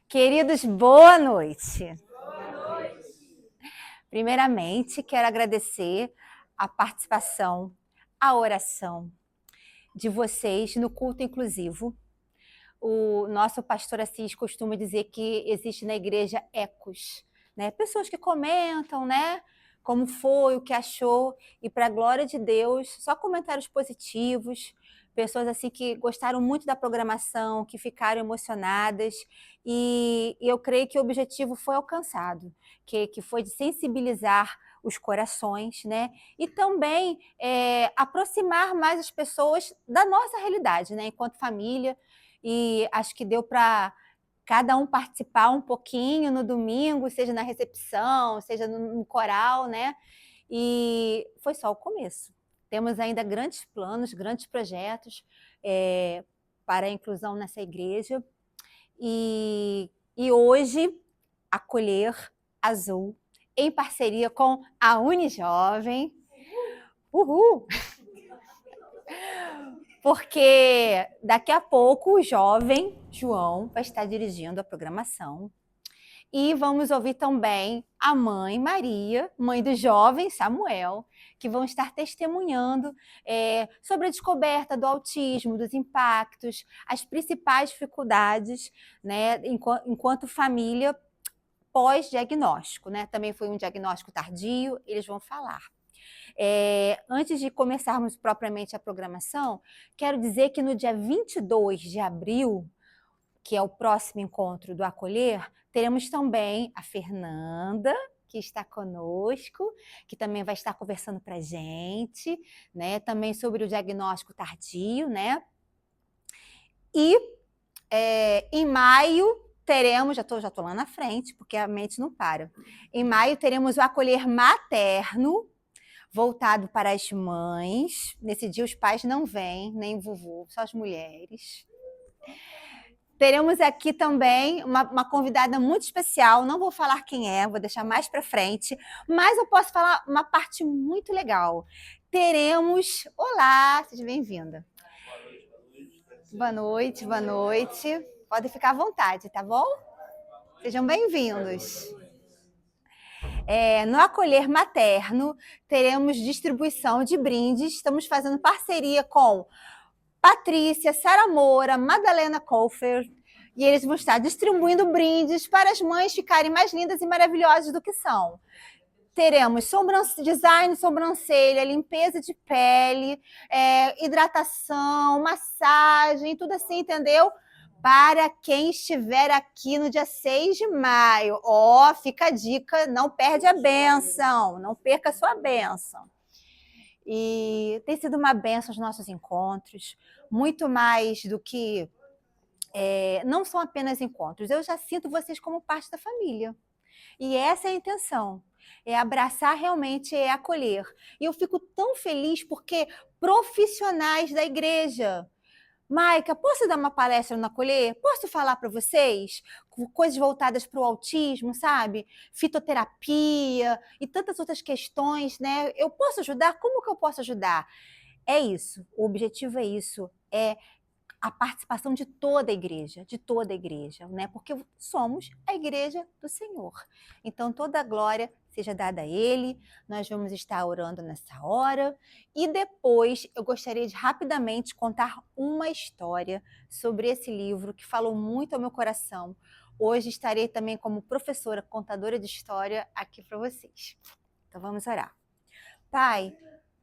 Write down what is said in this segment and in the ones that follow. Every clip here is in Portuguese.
Queridos, boa noite. Primeiramente, quero agradecer a participação, a oração de vocês no culto inclusivo. O nosso pastor Assis costuma dizer que existe na igreja ecos, né? Pessoas que comentam, né? Como foi, o que achou, e para a glória de Deus, só comentários positivos, pessoas assim que gostaram muito da programação, que ficaram emocionadas, e eu creio que o objetivo foi alcançado, que foi de sensibilizar os corações, né? E também aproximar mais as pessoas da nossa realidade, né? Enquanto família, e acho que deu para cada um participar um pouquinho no domingo, seja na recepção, seja no coral, né? E foi só o começo. Temos ainda grandes planos, grandes projetos para a inclusão nessa igreja. E hoje, Acolher Azul, em parceria com a Unijovem. Uhul! Porque daqui a pouco o jovem João vai estar dirigindo a programação. E vamos ouvir também a mãe Maria, mãe do jovem Samuel, que vão estar testemunhando sobre a descoberta do autismo, dos impactos, as principais dificuldades, né, enquanto família pós-diagnóstico, né? Também foi um diagnóstico tardio, eles vão falar. Antes de começarmos propriamente a programação, quero dizer que no dia 22 de abril, que é o próximo encontro do Acolher, teremos também a Fernanda, que está conosco, que também vai estar conversando para a gente, né? Também sobre o diagnóstico tardio, né? E em maio teremos, já estou lá na frente, porque a mente não para. Em maio teremos o Acolher Materno, voltado para as mães. Nesse dia os pais não vêm, nem vovô, só as mulheres. Teremos aqui também uma convidada muito especial, não vou falar quem é, vou deixar mais para frente, mas eu posso falar uma parte muito legal. Teremos... Olá, seja bem-vinda. Boa noite, boa noite. Podem ficar à vontade, tá bom? Sejam bem-vindos. No Acolher Materno, teremos distribuição de brindes. Estamos fazendo parceria com Patrícia, Sara Moura, Madalena Colfer, e eles vão estar distribuindo brindes para as mães ficarem mais lindas e maravilhosas do que são. Teremos design de sobrancelha, limpeza de pele, hidratação, massagem, tudo assim, entendeu? Para quem estiver aqui no dia 6 de maio. Fica a dica, não perde a bênção, não perca a sua bênção. E tem sido uma bênção os nossos encontros, muito mais do que... não são apenas encontros, eu já sinto vocês como parte da família. E essa é a intenção, é abraçar realmente, é acolher. E eu fico tão feliz porque profissionais da igreja... Maica, posso dar uma palestra no Acolher? Posso falar para vocês? Coisas voltadas para o autismo, sabe? Fitoterapia e tantas outras questões, né? Eu posso ajudar? Como que eu posso ajudar? É isso, o objetivo é isso, é a participação de toda a igreja, né? Porque somos a igreja do Senhor. Então, toda a glória seja dada a Ele. Nós vamos estar orando nessa hora. E depois, eu gostaria de rapidamente contar uma história sobre esse livro que falou muito ao meu coração. Hoje estarei também como professora, contadora de história aqui para vocês. Então, vamos orar. Pai,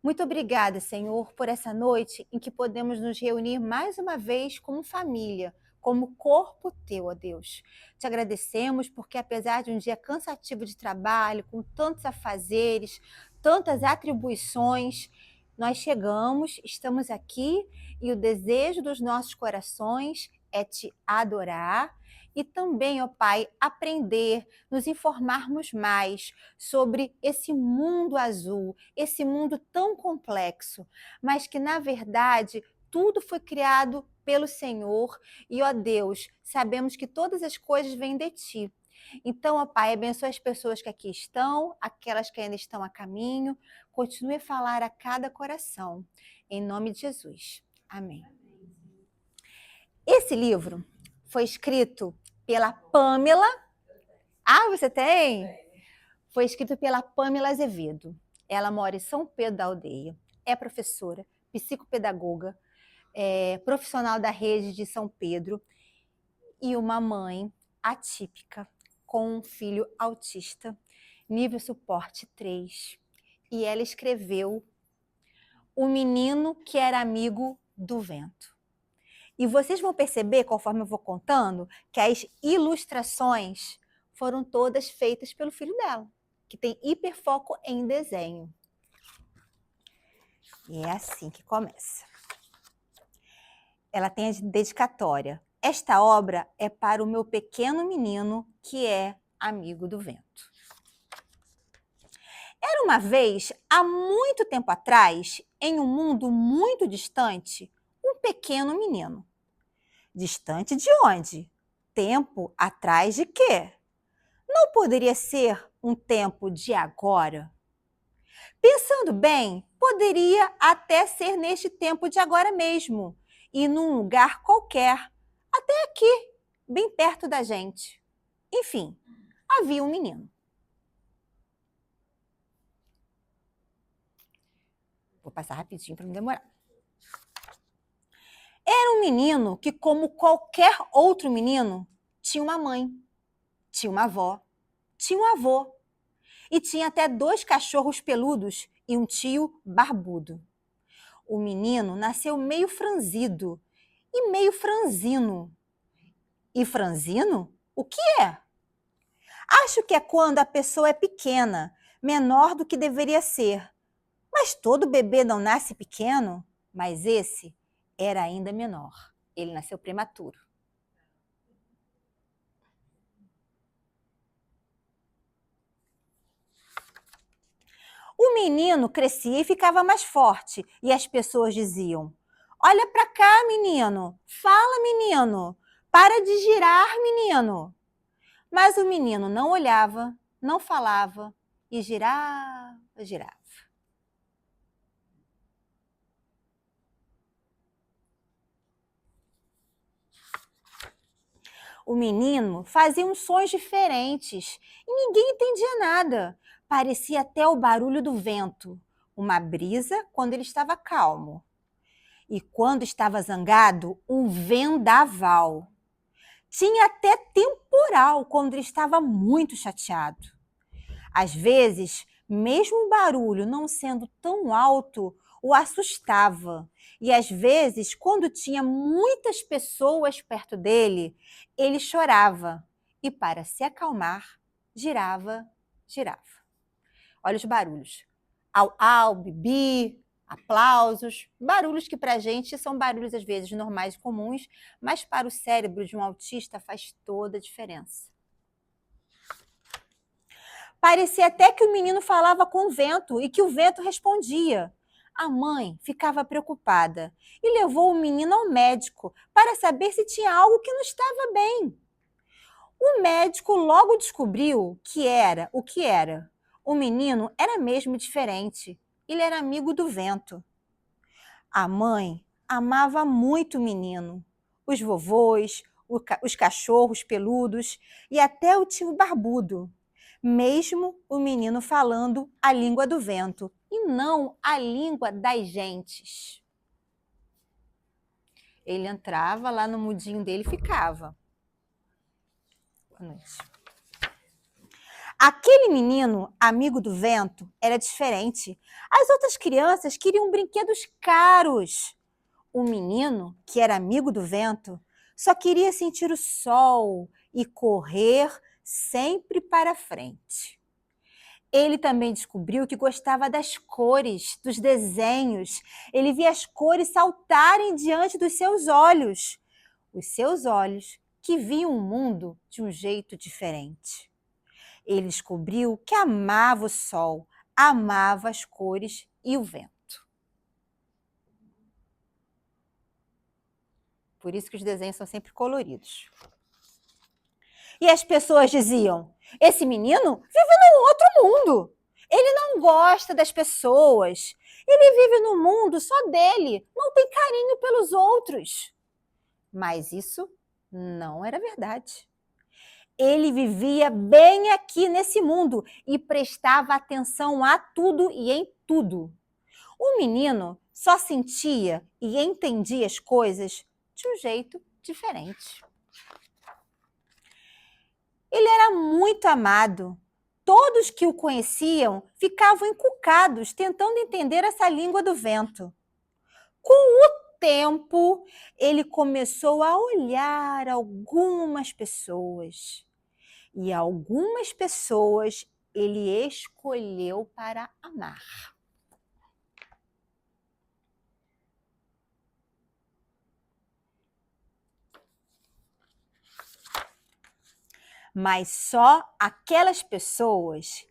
muito obrigada, Senhor, por essa noite em que podemos nos reunir mais uma vez como família, como corpo teu, ó Deus. Te agradecemos porque, apesar de um dia cansativo de trabalho, com tantos afazeres, tantas atribuições, nós chegamos, estamos aqui e o desejo dos nossos corações é te adorar e também, ó Pai, aprender, nos informarmos mais sobre esse mundo azul, esse mundo tão complexo, mas que, na verdade, tudo foi criado pelo Senhor e, ó Deus, sabemos que todas as coisas vêm de Ti. Então, ó Pai, abençoe as pessoas que aqui estão, aquelas que ainda estão a caminho, continue a falar a cada coração, em nome de Jesus. Amém. Esse livro foi escrito pela Pamela. Ah, você tem? Foi escrito pela Pamela Azevedo. Ela mora em São Pedro da Aldeia, é professora, psicopedagoga, profissional da rede de São Pedro e uma mãe atípica com um filho autista, nível suporte 3. E ela escreveu O Menino que Era Amigo do Vento. E vocês vão perceber, conforme eu vou contando, que as ilustrações foram todas feitas pelo filho dela, que tem hiperfoco em desenho. E é assim que começa. Ela tem a dedicatória. Esta obra é para o meu pequeno menino que é amigo do vento. Era uma vez, há muito tempo atrás, em um mundo muito distante, um pequeno menino. Distante de onde? Tempo atrás de quê? Não poderia ser um tempo de agora? Pensando bem, poderia até ser neste tempo de agora mesmo, e num lugar qualquer, até aqui, bem perto da gente. Enfim, havia um menino. Vou passar rapidinho para não demorar. Era um menino que, como qualquer outro menino, tinha uma mãe, tinha uma avó, tinha um avô e tinha até 2 cachorros peludos e um tio barbudo. O menino nasceu meio franzido e meio franzino. E franzino? O que é? Acho que é quando a pessoa é pequena, menor do que deveria ser. Mas todo bebê não nasce pequeno, mas esse era ainda menor. Ele nasceu prematuro. O menino crescia e ficava mais forte, e as pessoas diziam: olha para cá, menino, fala, menino, para de girar, menino. Mas o menino não olhava, não falava e girava, girava. O menino fazia uns sons diferentes e ninguém entendia nada. Parecia até o barulho do vento, uma brisa quando ele estava calmo. E quando estava zangado, um vendaval. Tinha até temporal quando ele estava muito chateado. Às vezes, mesmo o barulho não sendo tão alto, o assustava. E às vezes, quando tinha muitas pessoas perto dele, ele chorava. E para se acalmar, girava, girava. Olha os barulhos. Au, au, bibi, aplausos, barulhos que para a gente são barulhos às vezes normais e comuns, mas para o cérebro de um autista faz toda a diferença. Parecia até que o menino falava com o vento e que o vento respondia. A mãe ficava preocupada e levou o menino ao médico para saber se tinha algo que não estava bem. O médico logo descobriu que era o que era. O menino era mesmo diferente. Ele era amigo do vento. A mãe amava muito o menino. Os vovôs, os cachorros peludos e até o tio barbudo. Mesmo o menino falando a língua do vento e não a língua das gentes. Ele entrava lá no mudinho dele e ficava. Boa noite. Aquele menino, amigo do vento, era diferente. As outras crianças queriam brinquedos caros. O menino, que era amigo do vento, só queria sentir o sol e correr sempre para frente. Ele também descobriu que gostava das cores, dos desenhos. Ele via as cores saltarem diante dos seus olhos. Os seus olhos que viam o mundo de um jeito diferente. Ele descobriu que amava o sol, amava as cores e o vento. Por isso que os desenhos são sempre coloridos. E as pessoas diziam: esse menino vive num outro mundo. Ele não gosta das pessoas. Ele vive no mundo só dele. Não tem carinho pelos outros. Mas isso não era verdade. Ele vivia bem aqui nesse mundo e prestava atenção a tudo e em tudo. O menino só sentia e entendia as coisas de um jeito diferente. Ele era muito amado. Todos que o conheciam ficavam encucados, tentando entender essa língua do vento. Com o tempo, ele começou a olhar algumas pessoas. E algumas pessoas ele escolheu para amar. Mas só aquelas pessoas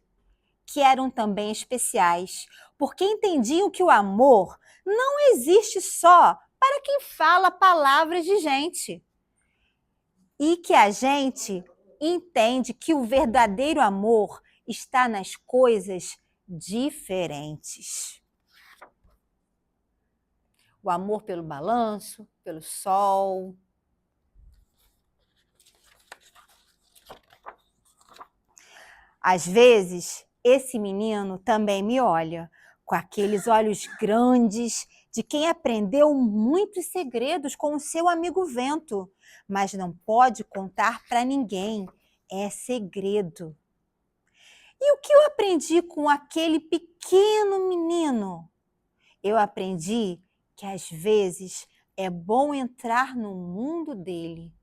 que eram também especiais, porque entendiam que o amor não existe só para quem fala palavras de gente. E que a gente entende que o verdadeiro amor está nas coisas diferentes. O amor pelo balanço, pelo sol. Às vezes, esse menino também me olha com aqueles olhos grandes de quem aprendeu muitos segredos com o seu amigo vento, mas não pode contar para ninguém, é segredo. E o que eu aprendi com aquele pequeno menino? Eu aprendi que às vezes é bom entrar no mundo dele,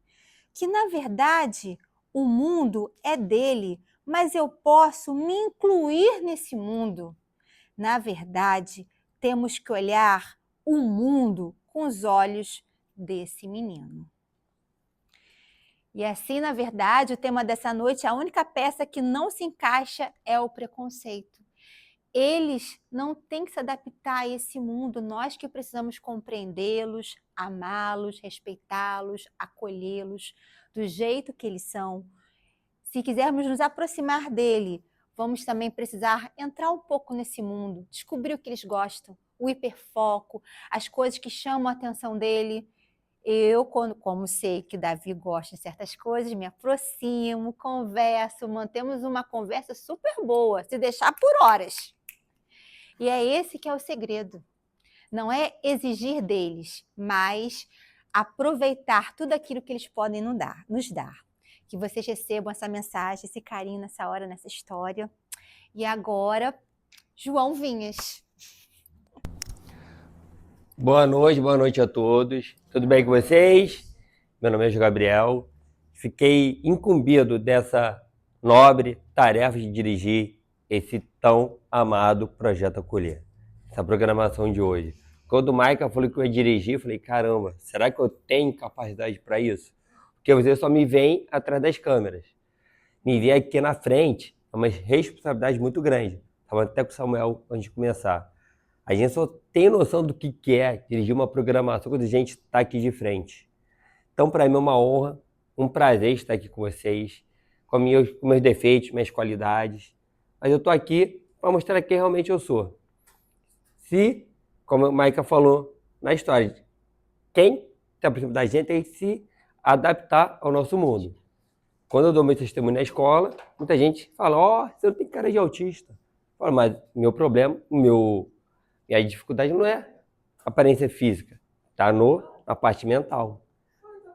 que na verdade o mundo é dele, mas eu posso me incluir nesse mundo. Na verdade, temos que olhar o mundo com os olhos desse menino. E assim, na verdade, o tema dessa noite, a única peça que não se encaixa é o preconceito. Eles não têm que se adaptar a esse mundo, nós que precisamos compreendê-los, amá-los, respeitá-los, acolhê-los do jeito que eles são. Se quisermos nos aproximar dele, vamos também precisar entrar um pouco nesse mundo, descobrir o que eles gostam, o hiperfoco, as coisas que chamam a atenção dele. Eu, como sei que Davi gosta de certas coisas, me aproximo, converso, mantemos uma conversa super boa, se deixar por horas. E é esse que é o segredo. Não é exigir deles, mas aproveitar tudo aquilo que eles podem nos dar. Que vocês recebam essa mensagem, esse carinho nessa hora, nessa história. E agora, João Vinhas. Boa noite a todos. Tudo bem com vocês? Meu nome é João Gabriel. Fiquei incumbido dessa nobre tarefa de dirigir esse tão amado Projeto Acolher, essa programação de hoje. Quando o Maica falou que eu ia dirigir, eu falei, caramba, será que eu tenho capacidade para isso? Porque você só me vem atrás das câmeras. Me ver aqui na frente é uma responsabilidade muito grande. Estava até com o Samuel antes de começar. A gente só tem noção do que é dirigir uma programação quando a gente está aqui de frente. Então, para mim é uma honra, um prazer estar aqui com vocês, com meus defeitos, minhas qualidades. Mas eu estou aqui para mostrar quem realmente eu sou. Se, como a Maica falou na história, quem está próximo da gente tem que se adaptar ao nosso mundo. Quando eu dou meu testemunho na escola, muita gente fala, ó, você não tem cara de autista. Eu falo, mas meu problema, minha dificuldade não é aparência física, tá na parte mental,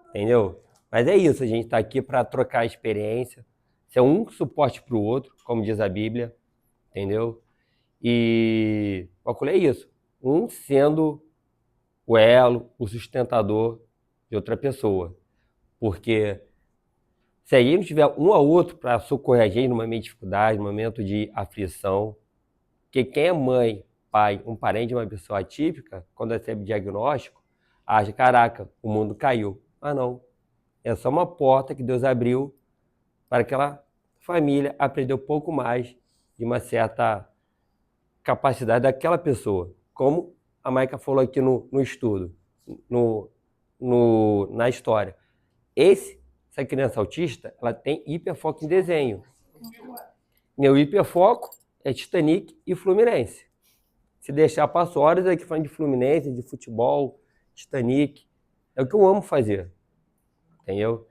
entendeu? Mas é isso, a gente está aqui para trocar experiência, ser um suporte para o outro, como diz a Bíblia, entendeu? E o Acolher é isso, um sendo o elo, o sustentador de outra pessoa, porque se a gente não tiver um ao outro para socorrer a gente num momento de dificuldade, num momento de aflição, porque quem é mãe, pai, um parente de uma pessoa atípica, quando recebe diagnóstico, acha, caraca, o mundo caiu. Mas não, é só uma porta que Deus abriu para aquela família aprender um pouco mais de uma certa capacidade daquela pessoa. Como a Maica falou aqui no estudo, na história. Essa criança autista, ela tem hiperfoco em desenho. Meu hiperfoco é Titanic e Fluminense. Se deixar, passo horas aqui falando de Fluminense, de futebol, Titanic. É o que eu amo fazer, entendeu?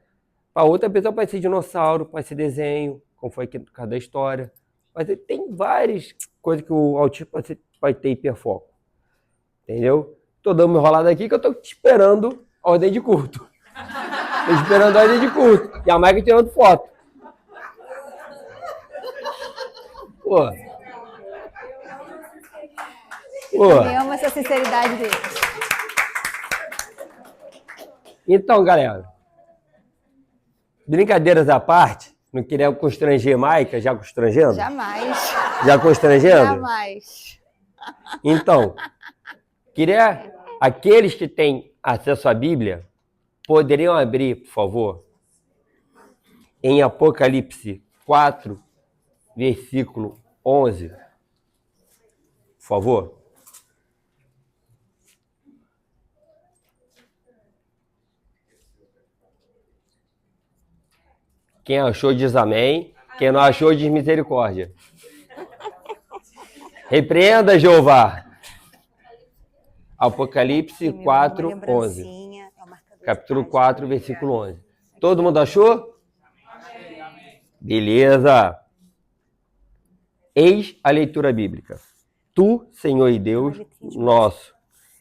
Para outra pessoa pode ser dinossauro, pode ser desenho, como foi aqui no caso da história. Mas tem várias coisas que o autismo pode ter hiperfoco. Entendeu? Tô dando uma enrolada aqui que eu tô esperando a ordem de culto. Tô esperando a ordem de culto. E a Maica tirando foto. Pô. Eu amo essa sinceridade dele. Então, galera, brincadeiras à parte, não queria constranger Maica, já constrangendo? Jamais. Já constrangendo? Jamais. Então, queria aqueles que têm acesso à Bíblia, poderiam abrir, por favor, em Apocalipse 4, versículo 11. Por favor. Quem achou diz amém. Quem não achou diz misericórdia. Repreenda, Jeová. Apocalipse 4, 11. Capítulo 4, versículo 11. Todo mundo achou? Beleza. Eis a leitura bíblica. Tu, Senhor e Deus nosso,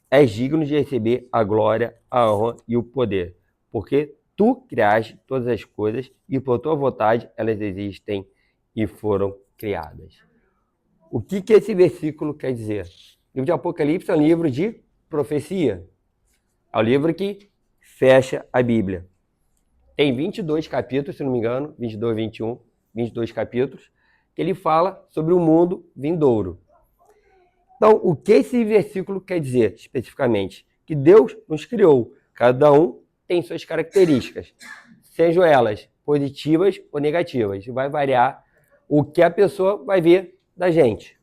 és digno de receber a glória, a honra e o poder, porque tu criaste todas as coisas e por tua vontade elas existem e foram criadas. O que esse versículo quer dizer? O livro de Apocalipse é um livro de profecia. É o livro que fecha a Bíblia. Tem 22 capítulos, se não me engano, 22, 21, 22 capítulos, que ele fala sobre o mundo vindouro. Então, o que esse versículo quer dizer, especificamente? Que Deus nos criou. Cada um tem suas características, sejam elas positivas ou negativas. Vai variar o que a pessoa vai ver da gente.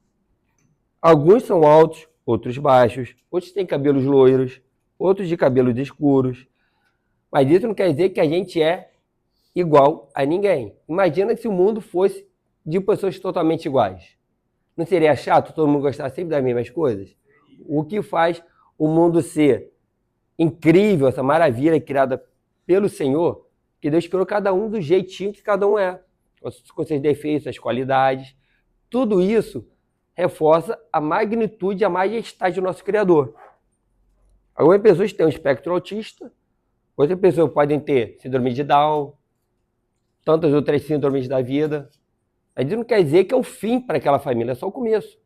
Alguns são altos, outros baixos, outros têm cabelos loiros, outros de cabelos escuros. Mas isso não quer dizer que a gente é igual a ninguém. Imagina se o mundo fosse de pessoas totalmente iguais. Não seria chato todo mundo gostar sempre das mesmas coisas? O que faz o mundo ser incrível, essa maravilha criada pelo Senhor, que Deus criou cada um do jeitinho que cada um é, com seus defeitos, suas qualidades. Tudo isso reforça a magnitude e a majestade do nosso Criador. Algumas pessoas têm um espectro autista, outras pessoas podem ter síndrome de Down, tantas outras síndromes da vida. Mas isso não quer dizer que é o fim para aquela família, é só o começo.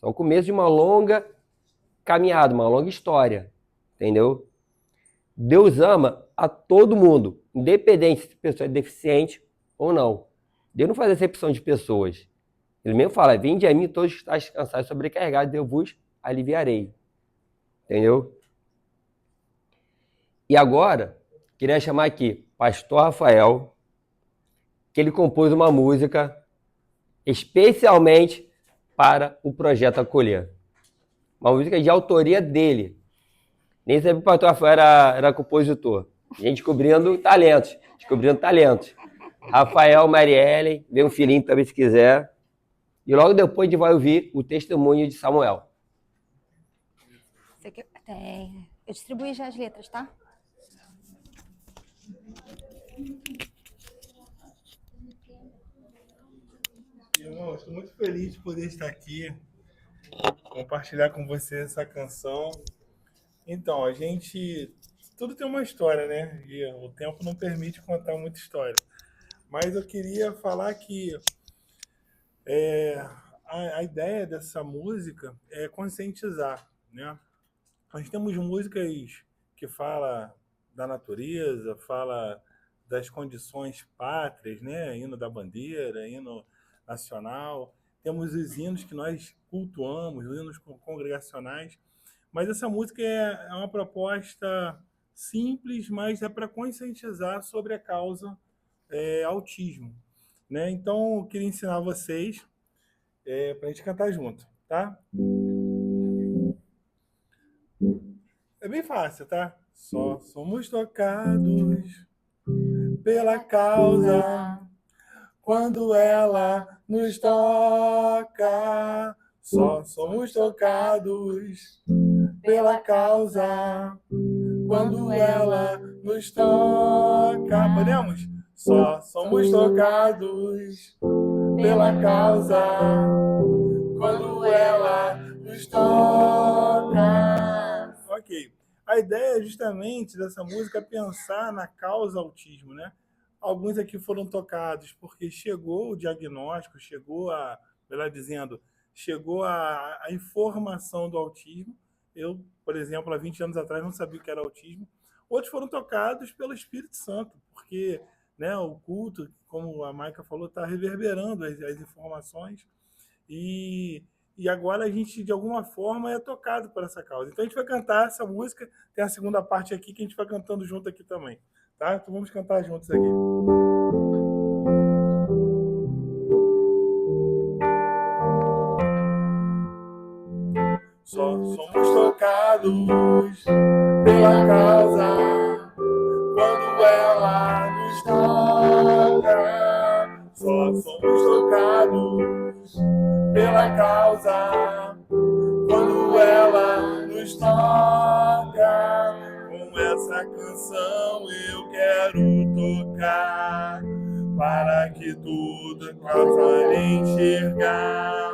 É o começo de uma longa caminhada, uma longa história. Entendeu? Deus ama a todo mundo, independente se a pessoa é deficiente ou não. Deus não faz acepção de pessoas. Ele mesmo fala, vinde a mim todos que estáis cansados e sobrecarregados, eu vos aliviarei. Entendeu? E agora, queria chamar aqui Pastor Rafael, que ele compôs uma música especialmente para o Projeto Acolher. Uma música de autoria dele. Nem sabia que o Pastor Rafael era compositor. A gente descobrindo talentos. Rafael, Mariellen, vem um filhinho também se quiser. E logo depois a gente vai ouvir o testemunho de Samuel. Tem. Eu distribuí já as letras, tá? Irmão, estou muito feliz de poder estar aqui, compartilhar com você essa canção. Então, tudo tem uma história, né? E o tempo não permite contar muita história. Mas eu queria falar que a ideia dessa música é conscientizar, né? Nós temos músicas que falam da natureza, fala das condições pátrias, né? Hino da bandeira, hino nacional. Temos os hinos que nós cultuamos, os hinos congregacionais. Mas essa música é uma proposta simples, mas é para conscientizar sobre a causa autismo, né? Então, eu queria ensinar vocês para a gente cantar junto, tá? É bem fácil, tá? Só somos tocados pela causa quando ela nos toca. Só somos tocados pela causa quando ela nos toca. Podemos? Só somos tocados pela causa quando ela nos toca. Ok. A ideia justamente dessa música é pensar na causa autismo, né? Alguns aqui foram tocados porque chegou o diagnóstico, chegou a, melhor dizendo, chegou a informação do autismo. Eu, por exemplo, há 20 anos atrás não sabia o que era autismo. Outros foram tocados pelo Espírito Santo, porque, né, o culto, como a Maica falou, está reverberando as informações e agora a gente, de alguma forma, é tocado por essa causa. Então a gente vai cantar essa música, tem a segunda parte aqui que a gente vai cantando junto aqui também. Tá? Então vamos cantar juntos aqui. Só somos tocados pela causa quando ela nos toca. Só somos tocados pela causa quando ela nos toca. Com essa canção eu quero tocar para que tudo possa enxergar.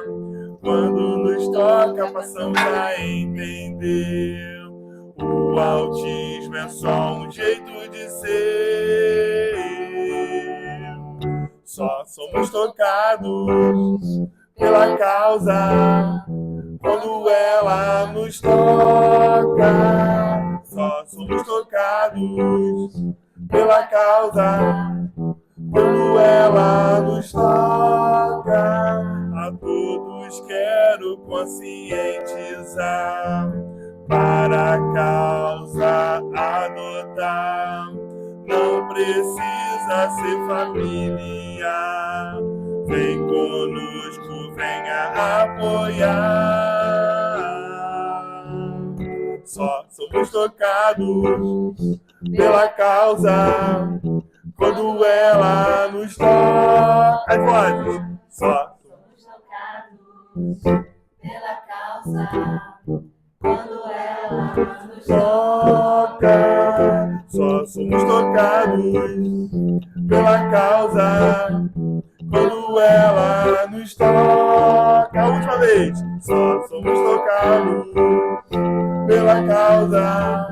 Quando nos toca, passamos a entender. O autismo é só um jeito de ser. Só somos tocados pela causa quando ela nos toca. Só somos tocados pela causa quando ela nos toca. A todos quero conscientizar para a causa adotar. Não precisa ser familiar. Vem conosco, venha apoiar. Só somos tocados pela causa quando ela nos toca. As vozes. Só somos tocados pela causa quando ela nos toca. Só somos tocados pela causa quando ela nos toca. A última vez. Só somos tocados pela causa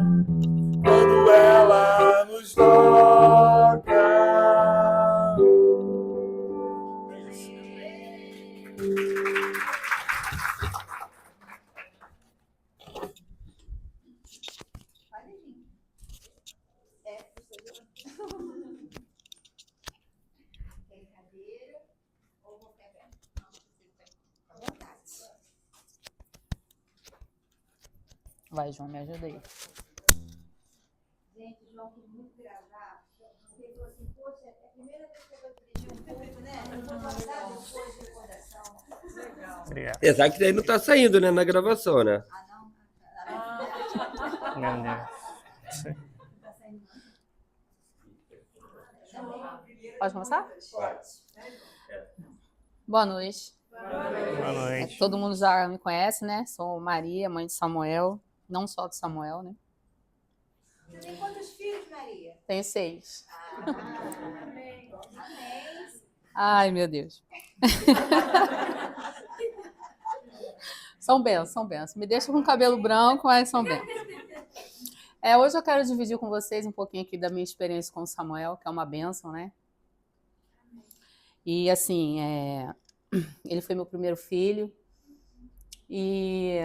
quando ela nos toca. Vai, João, me ajuda aí. Gente, o João quis muito gravar, porque ele falou assim, poxa, é a primeira vez que eu vou dirigir um culto, né? Eu vou guardar depois de recordação. Legal. Obrigado. Apesar que daí não tá saindo, né, na gravação, né? Meu Deus. Pode começar? Boa noite. Boa noite. Todo mundo já me conhece, né? Sou Maria, mãe de Samuel. Não só de Samuel, né? Tem quantos filhos, Maria? Tenho 6. Amém. Ai, meu Deus. São bênçãos, são bênçãos. Me deixa com cabelo branco, mas são bênçãos. Hoje eu quero dividir com vocês um pouquinho aqui da minha experiência com o Samuel, que é uma bênção, né? E assim, ele foi meu primeiro filho e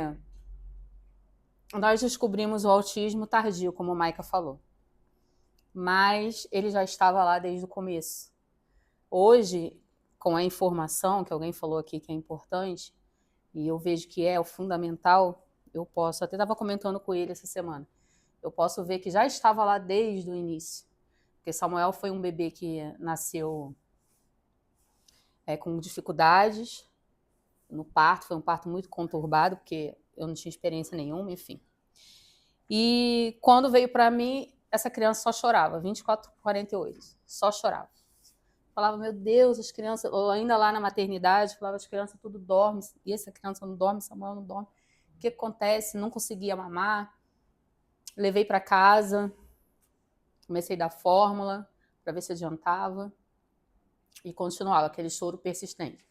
nós descobrimos o autismo tardio, como a Maica falou. Mas ele já estava lá desde o começo. Hoje, com a informação que alguém falou aqui que é importante, e eu vejo que é o fundamental, eu posso, até estava comentando com ele essa semana, eu posso ver que já estava lá desde o início. Porque Samuel foi um bebê que nasceu com dificuldades no parto, foi um parto muito conturbado, porque eu não tinha experiência nenhuma, enfim. E quando veio para mim, essa criança só chorava, 24/48, só chorava. Falava, meu Deus, as crianças, ou ainda lá na maternidade, falava, as crianças tudo dormem, e essa criança não dorme, Samuel não dorme. O que acontece? Não conseguia mamar. Levei para casa, comecei a dar fórmula para ver se adiantava e continuava aquele choro persistente.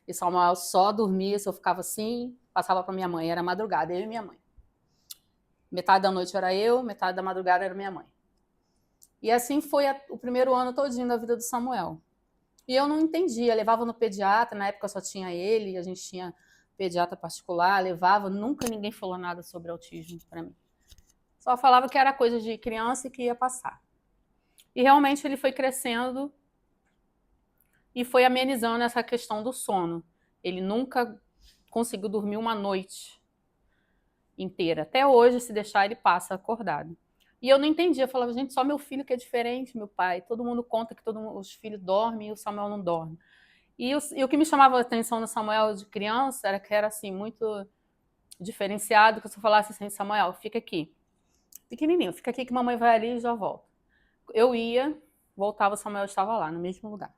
E Samuel só dormia, se eu ficava assim, passava para minha mãe, era madrugada, eu e minha mãe. Metade da noite era eu, metade da madrugada era minha mãe. E assim foi o primeiro ano todinho da vida do Samuel. E eu não entendia, levava no pediatra, na época só tinha ele, a gente tinha pediatra particular, levava, nunca ninguém falou nada sobre autismo para mim. Só falava que era coisa de criança e que ia passar. E realmente ele foi crescendo e foi amenizando essa questão do sono. Ele nunca conseguiu dormir uma noite inteira. Até hoje, se deixar, ele passa acordado. E eu não entendia, eu falava, gente, só meu filho que é diferente, meu pai. Todo mundo conta que os filhos dormem e o Samuel não dorme. E o que me chamava a atenção no Samuel de criança era que era assim, muito diferenciado, que eu só falasse assim, Samuel, fica aqui. Pequenininho, fica aqui que mamãe vai ali e já volta. Eu ia, voltava, o Samuel estava lá, no mesmo lugar.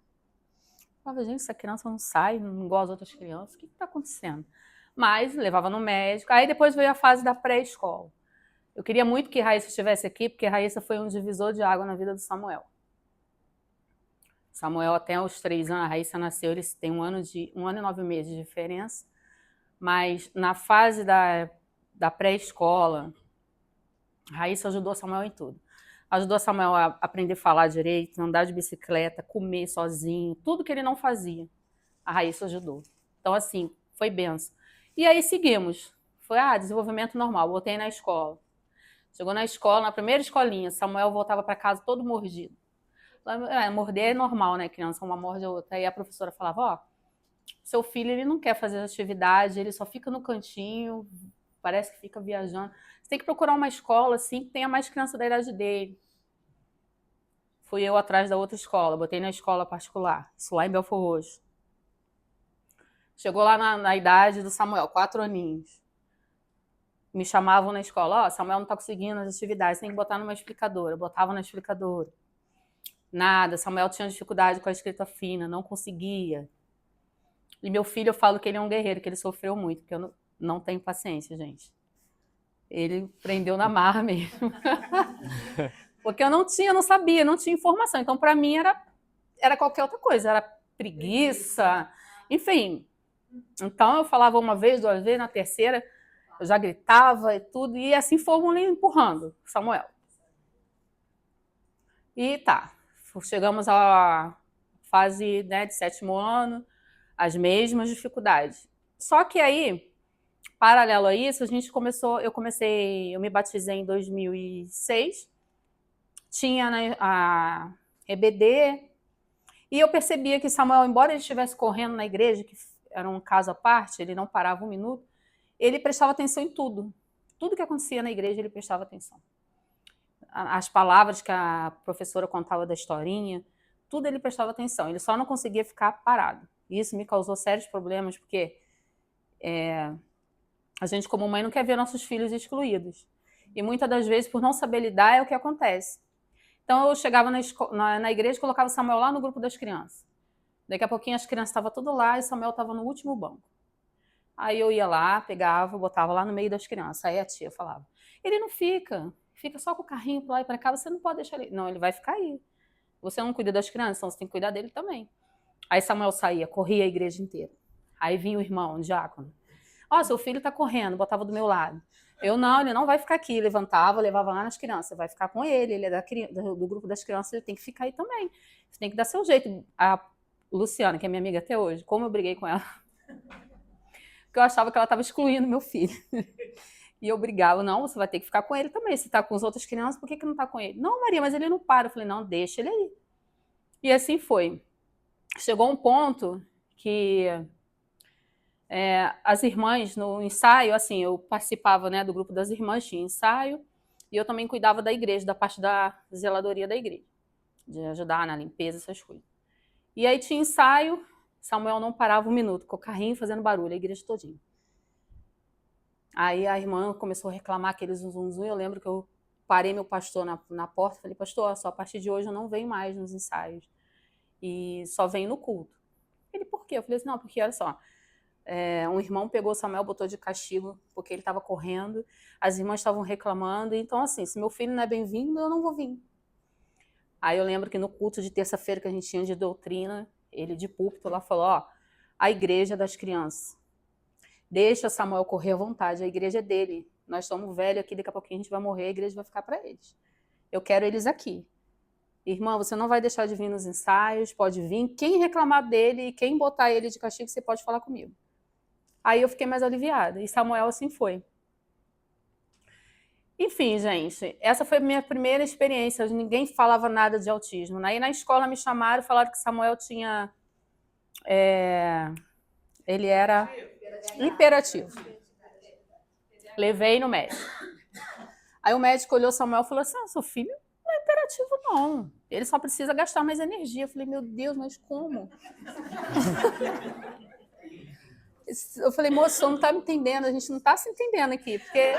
Eu falava, gente, essa criança não sai, não igual as outras crianças, o que está acontecendo? Mas levava no médico. Aí depois veio a fase da pré-escola. Eu queria muito que Raíssa estivesse aqui, porque Raíssa foi um divisor de água na vida do Samuel. Samuel, até os 3 anos, a Raíssa nasceu, eles têm 1 ano e 9 meses de diferença. Mas na fase da pré-escola, Raíssa ajudou Samuel em tudo. Ajudou Samuel a aprender a falar direito, andar de bicicleta, comer sozinho, tudo que ele não fazia. A Raíssa ajudou. Então, assim, foi benção. E aí seguimos. Foi, desenvolvimento normal, botei na escola. Chegou na escola, na primeira escolinha, Samuel voltava para casa todo mordido. Morder é normal, né, criança? Uma morde a outra. Aí a professora falava, seu filho, ele não quer fazer atividade, ele só fica no cantinho, parece que fica viajando. Você tem que procurar uma escola, assim, que tenha mais criança da idade dele. Fui eu atrás da outra escola, botei na escola particular, isso lá em Belfor Roxo. Chegou lá na idade do Samuel, 4 aninhos. Me chamavam na escola, Samuel não está conseguindo as atividades, tem que botar numa explicadora. Botava na explicadora. Nada, Samuel tinha dificuldade com a escrita fina, não conseguia. E meu filho, eu falo que ele é um guerreiro, que ele sofreu muito, porque eu não tenho paciência, gente. Ele prendeu na marra mesmo. Porque eu não sabia, não tinha informação. Então, para mim, era qualquer outra coisa, era preguiça, enfim. Então, eu falava uma vez, 2 vezes, na terceira, eu já gritava e tudo, e assim fomos empurrando Samuel. E chegamos à fase, né, de 7º ano, as mesmas dificuldades. Só que aí, paralelo a isso, eu me batizei em 2006, tinha, né, a EBD, e eu percebia que Samuel, embora ele estivesse correndo na igreja, que era um caso à parte, ele não parava 1 minuto, ele prestava atenção em tudo. Tudo que acontecia na igreja, ele prestava atenção. As palavras que a professora contava da historinha, tudo ele prestava atenção. Ele só não conseguia ficar parado. E isso me causou sérios problemas, porque a gente, como mãe, não quer ver nossos filhos excluídos. E muitas das vezes, por não saber lidar, é o que acontece. Então, eu chegava na igreja e colocava Samuel lá no grupo das crianças. Daqui a pouquinho, as crianças estavam tudo lá e Samuel estava no último banco. Aí eu ia lá, pegava, botava lá no meio das crianças. Aí a tia falava, ele não fica só com o carrinho para lá e para cá, você não pode deixar ele. Não, ele vai ficar aí. Você não cuida das crianças, então você tem que cuidar dele também. Aí Samuel saía, corria a igreja inteira. Aí vinha o irmão, o diácono. Seu filho está correndo, botava do meu lado. Eu, não, ele não vai ficar aqui. Levantava, levava lá nas crianças. Você vai ficar com ele é do grupo das crianças, ele tem que ficar aí também. Você tem que dar seu jeito. A Luciana, que é minha amiga até hoje, como eu briguei com ela. Porque eu achava que ela estava excluindo meu filho. E eu brigava, não, você vai ter que ficar com ele também. Se está com as outras crianças, por que não está com ele? Não, Maria, mas ele não para. Eu falei, não, deixa ele aí. E assim foi. Chegou um ponto que as irmãs no ensaio, assim, eu participava, né, do grupo das irmãs, tinha ensaio, e eu também cuidava da igreja, da parte da zeladoria da igreja, de ajudar na limpeza, essas coisas. E aí tinha ensaio, Samuel não parava 1 minuto, com o carrinho fazendo barulho, a igreja todinha. Aí a irmã começou a reclamar aquele zum. Eu lembro que eu parei meu pastor na porta, falei, pastor, só a partir de hoje eu não venho mais nos ensaios, e só venho no culto. Ele, por quê? Eu falei assim, não, porque olha só, Um irmão pegou o Samuel, botou de castigo, porque ele estava correndo. As irmãs estavam reclamando. Então, assim, se meu filho não é bem-vindo, eu não vou vir. Aí eu lembro que no culto de terça-feira que a gente tinha de doutrina, ele de púlpito lá falou, ó, a igreja das crianças. Deixa Samuel correr à vontade, a igreja é dele. Nós somos velhos aqui, daqui a pouquinho a gente vai morrer, a igreja vai ficar para eles. Eu quero eles aqui. Irmã, você não vai deixar de vir nos ensaios, pode vir. Quem reclamar dele, quem botar ele de castigo, você pode falar comigo. Aí eu fiquei mais aliviada, e Samuel assim foi. Enfim, gente, essa foi a minha primeira experiência. Ninguém falava nada de autismo. Aí na escola me chamaram e falaram que Samuel tinha... ele era hiperativo. Levei no médico. Aí o médico olhou Samuel e falou assim, seu filho não é hiperativo, não. Ele só precisa gastar mais energia. Eu falei, meu Deus, mas como? Eu falei, moço, você não está me entendendo, a gente não está se entendendo aqui, porque...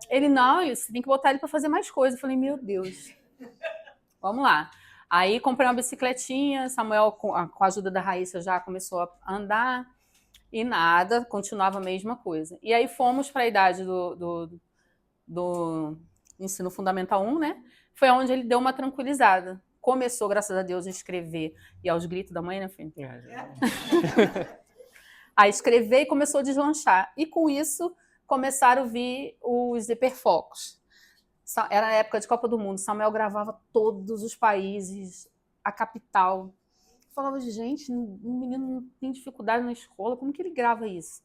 Ele, não, você tem que botar ele para fazer mais coisas. Eu falei, meu Deus. Vamos lá. Aí comprei uma bicicletinha, Samuel, com a ajuda da Raíssa, já começou a andar, e nada, continuava a mesma coisa. E aí fomos para a idade do ensino fundamental 1, né? Foi onde ele deu uma tranquilizada. Começou, graças a Deus, a escrever, e aos gritos da mãe, né, filho? A escrever e começou a deslanchar. E com isso, começaram a vir os hiperfocos. Era a época de Copa do Mundo. Samuel gravava todos os países, a capital. Eu falava, gente, um menino não tem dificuldade na escola, como que ele grava isso?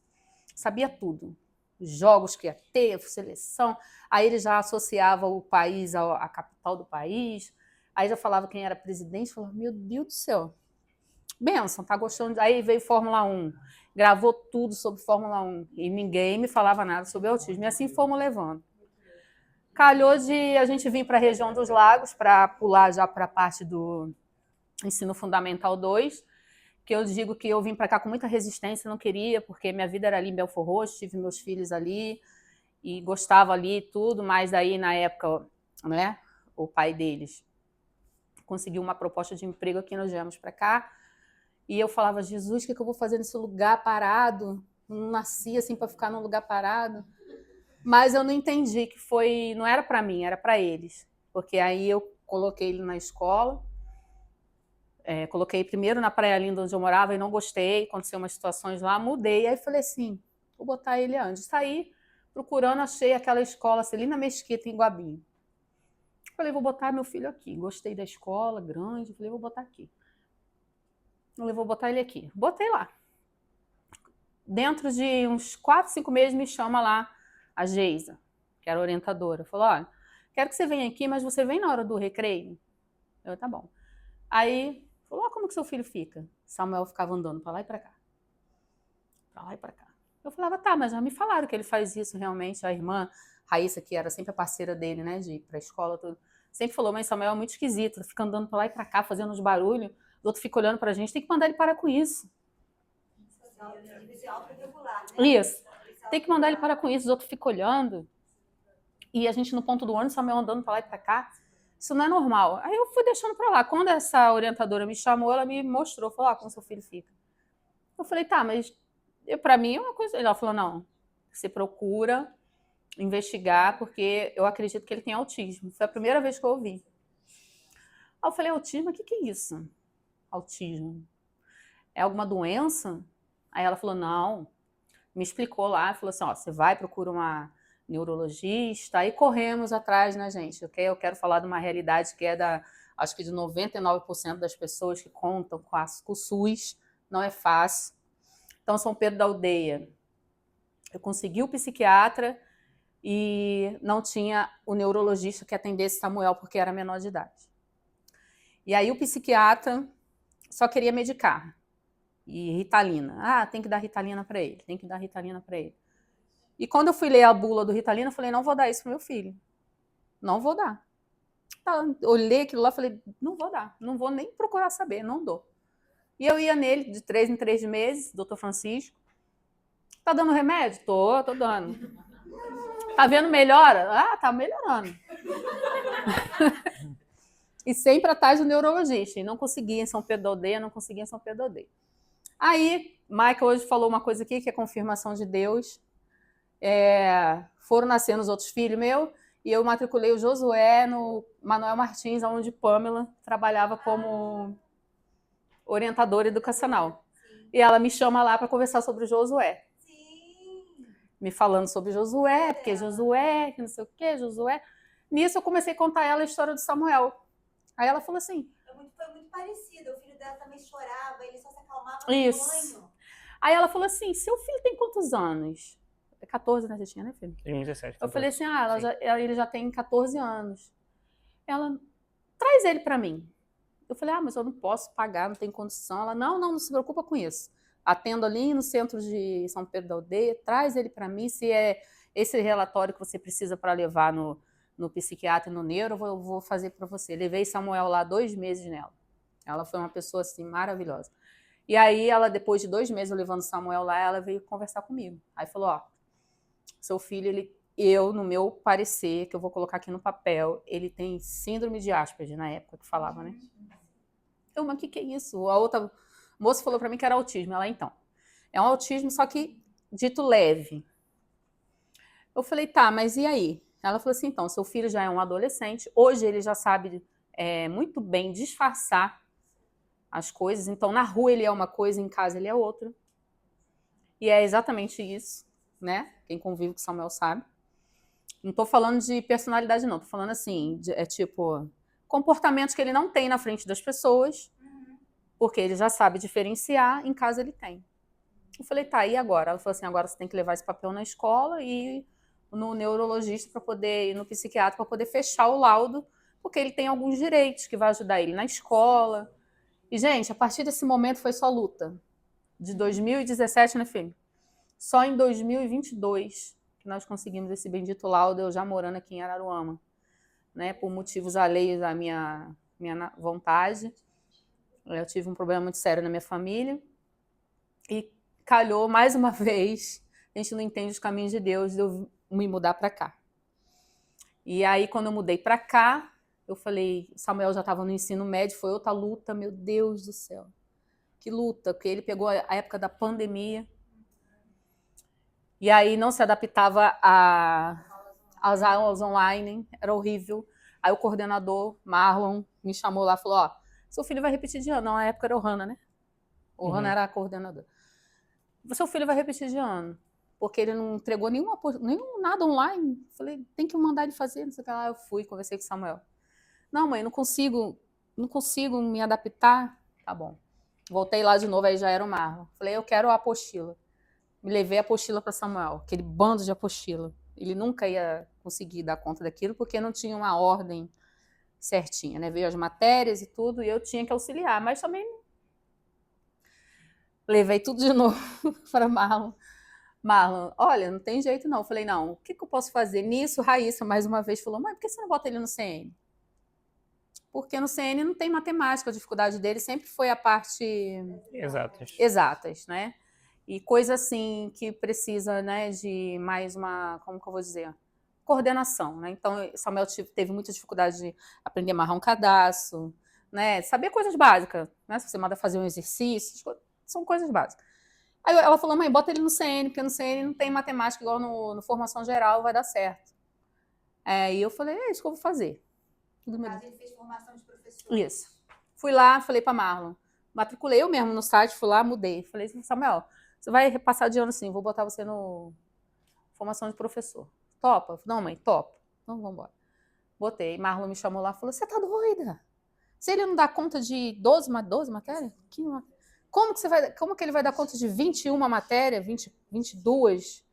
Sabia tudo. Os jogos que ia ter, a seleção. Aí ele já associava o país à capital do país. Aí já falava quem era presidente. Falava, meu Deus do céu. Benção, tá gostando? Aí veio Fórmula 1. Gravou tudo sobre Fórmula 1 e ninguém me falava nada sobre autismo. E assim fomos levando. Calhou de a gente vir para a região dos lagos para pular já para a parte do ensino fundamental 2, que eu digo que eu vim para cá com muita resistência, não queria, porque minha vida era ali em Belford Roxo, tive meus filhos ali e gostava ali e tudo, mas aí na época, né, o pai deles conseguiu uma proposta de emprego aqui, nós viemos para cá. E eu falava, Jesus, o que eu vou fazer nesse lugar parado? Não nasci assim para ficar num lugar parado. Mas eu não entendi que não era para mim, era para eles. Porque aí eu coloquei ele na escola, coloquei primeiro na Praia Linda, onde eu morava, e não gostei, aconteceu umas situações lá, mudei. Aí falei assim, vou botar ele antes. Saí procurando, achei aquela escola, Celina Mesquita, em Guabinho. Falei, vou botar meu filho aqui. Gostei da escola, grande, falei, vou botar aqui. Eu vou botar ele aqui. Botei lá. Dentro de uns 4, 5 meses me chama lá a Geisa, que era orientadora. Falou, olha, quero que você venha aqui, mas você vem na hora do recreio? Eu, tá bom. Aí, falou, como que seu filho fica? Samuel ficava andando para lá e para cá. Para lá e para cá. Eu falava, tá, mas já me falaram que ele faz isso realmente. A irmã Raíssa, que era sempre a parceira dele, né, de ir para a escola, tudo, sempre falou, mas Samuel é muito esquisito, fica andando para lá e para cá, fazendo uns barulhos. O outro fica olhando pra gente, tem que mandar ele parar com isso. Isso. Tem que mandar ele parar com isso, os outros ficam olhando. E a gente no ponto do ônibus, Samuel andando pra lá e pra cá. Isso não é normal. Aí eu fui deixando pra lá. Quando essa orientadora me chamou, ela me mostrou, falou, como seu filho fica. Eu falei, tá, mas pra mim é uma coisa... Ela falou, não, você procura investigar, porque eu acredito que ele tem autismo. Foi a primeira vez que eu ouvi. Aí eu falei, autismo? O que é isso? Autismo. É alguma doença? Aí ela falou, não. Me explicou lá, falou assim, você vai, procura uma neurologista. Aí corremos atrás, né, gente? Eu quero falar de uma realidade que é acho que de 99% das pessoas que contam com o SUS. Não é fácil. Então, São Pedro da Aldeia. Eu consegui o psiquiatra e não tinha o neurologista que atendesse Samuel, porque era menor de idade. E aí o psiquiatra só queria medicar. E Ritalina. Tem que dar Ritalina para ele, tem que dar Ritalina para ele. E quando eu fui ler a bula do Ritalina, eu falei, não vou dar isso pro meu filho. Não vou dar. Olhei aquilo lá e falei, não vou dar, não vou nem procurar saber, não dou. E eu ia nele de 3 em 3 meses, doutor Francisco. Tá dando remédio? Tô dando. Tá vendo melhora? Tá melhorando. E sempre atrás do neurologista. E não conseguia em São Pedro da Aldeia, Aí, Michael hoje falou uma coisa aqui, que é confirmação de Deus. Foram nascendo os outros filhos meus, e eu matriculei o Josué no Manuel Martins, onde Pamela trabalhava como orientadora educacional. E ela me chama lá para conversar sobre o Josué. Me falando sobre Josué, porque Josué, que não sei o quê, Josué. Nisso eu comecei a contar ela a história do Samuel. Aí ela falou assim... Foi muito parecida, o filho dela também chorava, ele só se acalmava no Isso. banho. Aí ela falou assim, seu filho tem quantos anos? 14, né? Você tinha, né, filho? Tem 17. Eu falei assim, ele já tem 14 anos. Ela, traz ele para mim. Eu falei, mas eu não posso pagar, não tem condição. Ela, não se preocupa com isso. Atendo ali no centro de São Pedro da Aldeia, traz ele para mim, se é esse relatório que você precisa para levar no psiquiatra e no neuro, eu vou fazer para você. Levei Samuel lá 2 meses nela. Ela foi uma pessoa, assim, maravilhosa. E aí, ela, depois de 2 meses eu levando Samuel lá, ela veio conversar comigo. Aí falou, seu filho, no meu parecer, que eu vou colocar aqui no papel, ele tem síndrome de Asperger, na época que falava, né? Eu, mas o que é isso? A outra moça falou para mim que era autismo. Ela, então, é um autismo, só que dito leve. Eu falei, tá, mas e aí? Ela falou assim, então, seu filho já é um adolescente, hoje ele já sabe muito bem disfarçar as coisas, então na rua ele é uma coisa, em casa ele é outra. E é exatamente isso, né? Quem convive com o Samuel sabe. Não estou falando de personalidade, não. Estou falando assim, tipo, comportamentos que ele não tem na frente das pessoas, porque ele já sabe diferenciar, em casa ele tem. Eu falei, tá, e agora? Ela falou assim, agora você tem que levar esse papel na escola e no neurologista para poder ir no psiquiatra para poder fechar o laudo, porque ele tem alguns direitos que vai ajudar ele na escola. E, gente, a partir desse momento foi só luta. De 2017, né, filho? Só em 2022 que nós conseguimos esse bendito laudo, eu já morando aqui em Araruama, né? Por motivos alheios à minha vontade. Eu tive um problema muito sério na minha família. E calhou, mais uma vez, a gente não entende os caminhos de Deus, de eu me mudar para cá. E aí, quando eu mudei para cá, eu falei, Samuel já estava no ensino médio, foi outra luta, meu Deus do céu. Que luta, porque ele pegou a época da pandemia, e aí não se adaptava às aulas online, era horrível. Aí o coordenador, Marlon, me chamou lá e falou, seu filho vai repetir de ano. Não, na época era o Hanna, né? O Hanna era a coordenadora. Seu filho vai repetir de ano, porque ele não entregou nenhum nada online. Falei, tem que mandar ele fazer, não sei o que lá. Eu fui, conversei com o Samuel. Não, mãe, não consigo me adaptar. Tá bom. Voltei lá de novo, aí já era o Marlon. Falei, eu quero a apostila. Me levei a apostila para Samuel, aquele bando de apostila. Ele nunca ia conseguir dar conta daquilo, porque não tinha uma ordem certinha, né? Veio as matérias e tudo, e eu tinha que auxiliar, mas também levei tudo de novo para Marlon. Marlon, olha, não tem jeito não. Eu falei, não, o que eu posso fazer? Nisso, Raíssa, mais uma vez, falou, mãe, por que você não bota ele no CN? Porque no CN não tem matemática, a dificuldade dele sempre foi a parte... Exatas, né? E coisa assim que precisa, né, de mais uma, como que eu vou dizer, coordenação, né? Então, Samuel teve muita dificuldade de aprender a amarrar um cadastro, né? Saber coisas básicas, né? Se você manda fazer um exercício, são coisas básicas. Aí ela falou, mãe, bota ele no CN, porque no CN não tem matemática igual no Formação Geral, vai dar certo. E eu falei, é isso que eu vou fazer. No caso, ele fez formação de professor. Isso. Fui lá, falei para Marlon. Matriculei eu mesmo no site, fui lá, mudei. Falei, Samuel, você vai repassar de ano sim, vou botar você no formação de professor. Topa? Não, mãe, topa. Então, vamos embora. Botei. Marlon me chamou lá e falou, você tá doida? Se ele não dá conta de 12 matérias? Como que ele vai dar conta de 21 matérias, 22?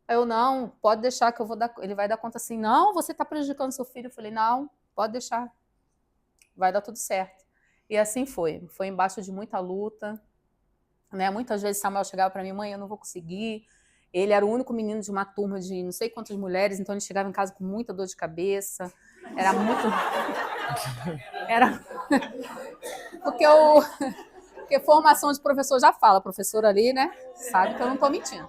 Aí eu, não, pode deixar que eu vou dar... Ele vai dar conta assim, não, você tá prejudicando seu filho. Eu falei, não, pode deixar. Vai dar tudo certo. E assim foi. Foi embaixo de muita luta. Né? Muitas vezes Samuel chegava para mim, mãe, eu não vou conseguir. Ele era o único menino de uma turma de não sei quantas mulheres, então ele chegava em casa com muita dor de cabeça. Era muito... Porque formação de professor já fala, professor ali, né? Sabe que eu não estou mentindo.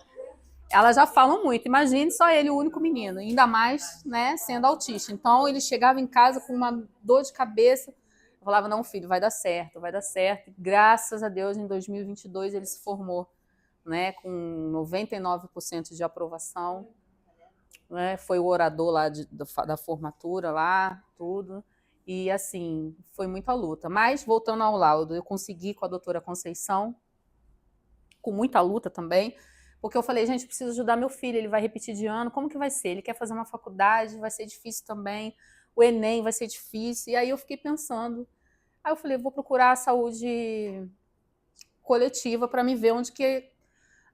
Elas já falam muito. Imagine só ele, o único menino, ainda mais, né, sendo autista. Então ele chegava em casa com uma dor de cabeça. Eu falava, não, filho, vai dar certo, vai dar certo. E, graças a Deus, em 2022, ele se formou, né, com 99% de aprovação. Né, foi o orador lá da formatura, lá, tudo. E, assim, foi muita luta. Mas, voltando ao laudo, eu consegui com a doutora Conceição, com muita luta também, porque eu falei, gente, eu preciso ajudar meu filho, ele vai repetir de ano, como que vai ser? Ele quer fazer uma faculdade, vai ser difícil também, o Enem vai ser difícil. E aí eu fiquei pensando, aí eu falei, vou procurar a saúde coletiva para me ver onde que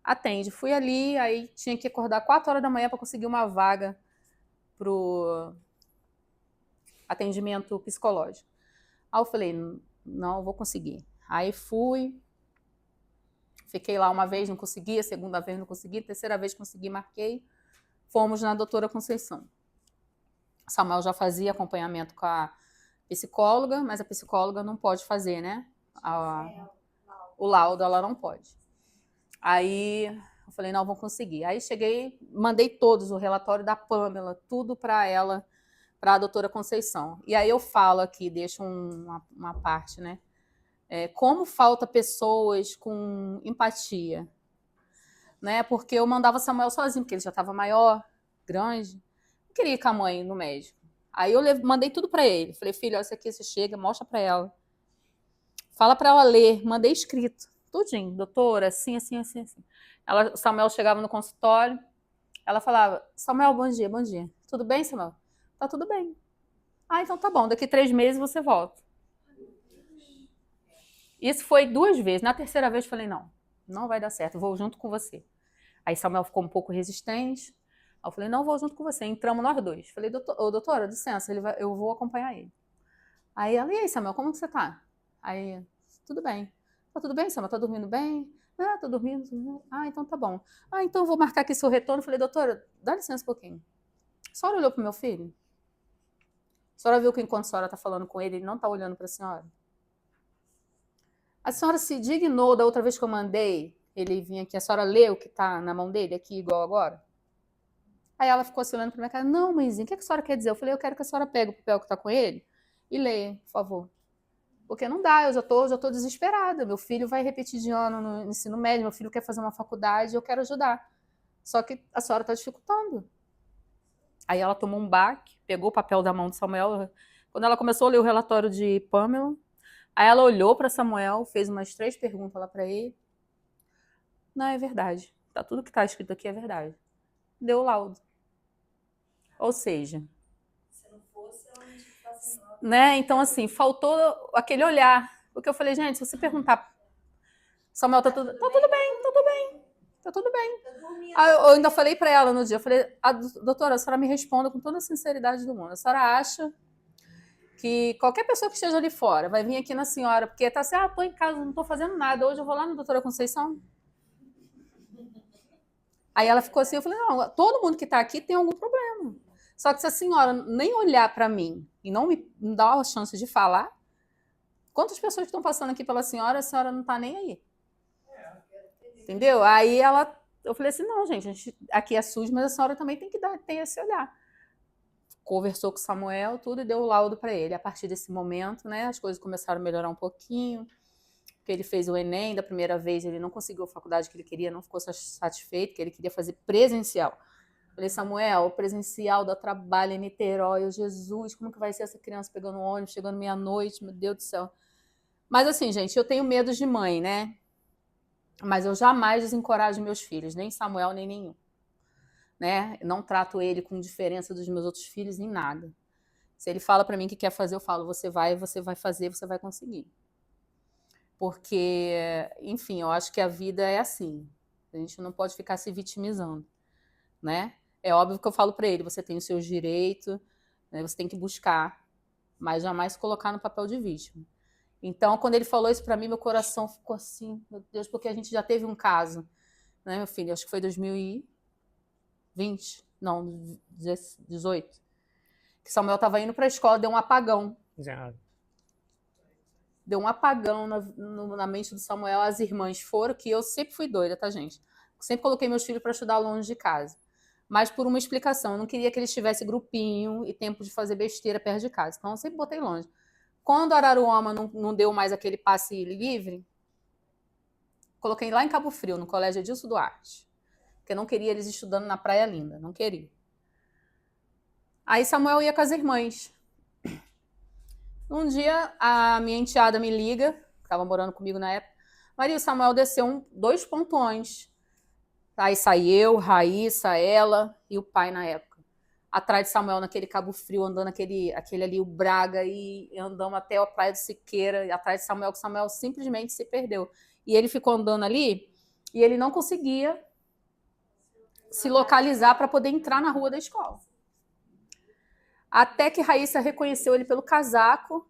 atende. Fui ali, aí tinha que acordar 4 horas da manhã para conseguir uma vaga pro atendimento psicológico. Aí eu falei, não, eu vou conseguir. Aí fui, fiquei lá uma vez, não consegui, a segunda vez não consegui, a terceira vez consegui, marquei. Fomos na doutora Conceição. Samuel já fazia acompanhamento com a psicóloga, mas a psicóloga não pode fazer, né? O laudo, ela não pode. Aí eu falei, não, vou conseguir. Aí cheguei, mandei todos, o relatório da Pamela, tudo para ela, para a doutora Conceição. E aí eu falo aqui, deixo uma parte, né? Como falta pessoas com empatia, né? Porque eu mandava Samuel sozinho, porque ele já estava maior, grande, não queria ir com a mãe no médico. Aí eu mandei tudo para ele. Falei, filho, olha isso aqui, você chega, mostra para ela. Fala para ela ler, mandei escrito. Tudinho, doutora, assim, assim, assim, assim. Samuel chegava no consultório, ela falava, Samuel, bom dia, bom dia. Tudo bem, Samuel? Tá tudo bem. Ah, então tá bom, daqui 3 meses você volta. Isso foi 2 vezes. Na terceira vez eu falei, não vai dar certo, vou junto com você. Aí Samuel ficou um pouco resistente. Aí eu falei, não, vou junto com você. Entramos nós dois. Falei, doutora, licença, eu vou acompanhar ele. Aí ela, e aí, Samuel, como que você tá? Aí, tudo bem. Tá tudo bem, Samuel? Tá dormindo bem? Ah, tô dormindo. Ah, então tá bom. Ah, então eu vou marcar aqui seu retorno. Falei, doutora, dá licença um pouquinho. A senhora olhou pro meu filho? A senhora viu que enquanto a senhora tá falando com ele, ele não tá olhando pra senhora? A senhora se dignou da outra vez que eu mandei ele vir aqui, a senhora leu o que tá na mão dele aqui, igual agora? Aí ela ficou assim olhando pra minha cara, não, mãezinha, o que a senhora quer dizer? Eu falei, eu quero que a senhora pegue o papel que tá com ele e leia, por favor. Porque não dá, eu já tô desesperada. Meu filho vai repetir de ano no ensino médio, meu filho quer fazer uma faculdade, eu quero ajudar. Só que a senhora está dificultando. Aí ela tomou um baque, pegou o papel da mão de Samuel. Quando ela começou a ler o relatório de Pamela, aí ela olhou para Samuel, fez umas 3 perguntas lá para ele. Não, é verdade. Tudo que está escrito aqui é verdade. Deu o laudo. Ou seja, né? Então, assim, faltou aquele olhar. Porque eu falei, gente, se você perguntar, Samuel, tá tudo bem, tudo bem, tá tudo bem. Aí eu ainda falei para ela no dia, eu falei, doutora, a senhora me responda com toda a sinceridade do mundo. A senhora acha que qualquer pessoa que esteja ali fora vai vir aqui na senhora, porque tá assim, tô em casa, não tô fazendo nada, hoje eu vou lá na doutora Conceição? Aí ela ficou assim, eu falei, não, todo mundo que tá aqui tem algum problema. Só que se a senhora nem olhar para mim e não me dar a chance de falar, quantas pessoas estão passando aqui pela senhora, a senhora não está nem aí. Entendeu? Aí eu falei assim, não, gente, aqui é SUS, mas a senhora também tem que ter esse olhar. Conversou com o Samuel, tudo, e deu o laudo para ele. A partir desse momento, né, as coisas começaram a melhorar um pouquinho, porque ele fez o Enem da primeira vez, ele não conseguiu a faculdade que ele queria, não ficou satisfeito, que ele queria fazer presencial. Falei, Samuel, o presencial dá trabalho em Niterói, Jesus, como que vai ser essa criança pegando ônibus, chegando meia-noite, meu Deus do céu. Mas assim, gente, eu tenho medo de mãe, né? Mas eu jamais desencorajo meus filhos, nem Samuel, nem nenhum. Né? Não trato ele com diferença dos meus outros filhos em nada. Se ele fala para mim que quer fazer, eu falo, você vai fazer, você vai conseguir. Porque, enfim, eu acho que a vida é assim. A gente não pode ficar se vitimizando, né? É óbvio que eu falo para ele, você tem os seus direitos, né, você tem que buscar, mas jamais se colocar no papel de vítima. Então, quando ele falou isso para mim, meu coração ficou assim, meu Deus, porque a gente já teve um caso, né, meu filho? Acho que foi 2020, não, 18, que Samuel estava indo para a escola, deu um apagão. Já. Deu um apagão na mente do Samuel, as irmãs foram, que eu sempre fui doida, tá, gente? Sempre coloquei meus filhos para estudar longe de casa. Mas por uma explicação, eu não queria que eles tivessem grupinho e tempo de fazer besteira perto de casa. Então eu sempre botei longe. Quando Araruama não deu mais aquele passe livre, coloquei lá em Cabo Frio, no Colégio Edilson Duarte, porque eu não queria eles estudando na Praia Linda, não queria. Aí Samuel ia com as irmãs. Um dia, a minha enteada me liga, que estava morando comigo na época, Maria, o Samuel desceu 2 pontões. Aí saí eu, Raíssa, ela e o pai na época. Atrás de Samuel, naquele Cabo Frio, andando aquele ali, o Braga, e andamos até a Praia do Siqueira, e atrás de Samuel, que Samuel simplesmente se perdeu. E ele ficou andando ali, e ele não conseguia se localizar para poder entrar na rua da escola. Até que Raíssa reconheceu ele pelo casaco,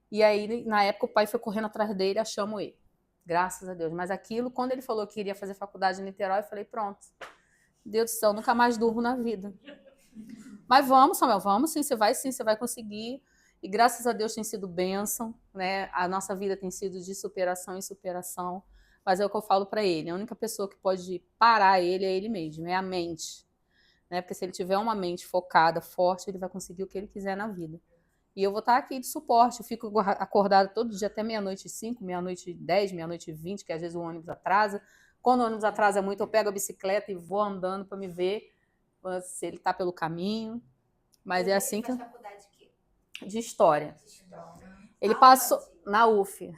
e aí, na época, o pai foi correndo atrás dele, achamos ele. Graças a Deus. Mas aquilo, quando ele falou que iria fazer faculdade em Niterói, eu falei, pronto. Deus do céu, nunca mais durmo na vida. Mas vamos, Samuel, vamos sim, você vai conseguir. E graças a Deus tem sido bênção, né? A nossa vida tem sido de superação em superação. Mas é o que eu falo para ele, a única pessoa que pode parar ele é ele mesmo, é a mente. Né? Porque se ele tiver uma mente focada, forte, ele vai conseguir o que ele quiser na vida. E eu vou estar aqui de suporte, eu fico acordada todo dia até 00:05, 00:10, 00:20, que às vezes o ônibus atrasa. Quando o ônibus atrasa muito, eu pego a bicicleta e vou andando para me ver se ele está pelo caminho. Mas é assim que... faculdade de quê? De História. Ele passou na UF.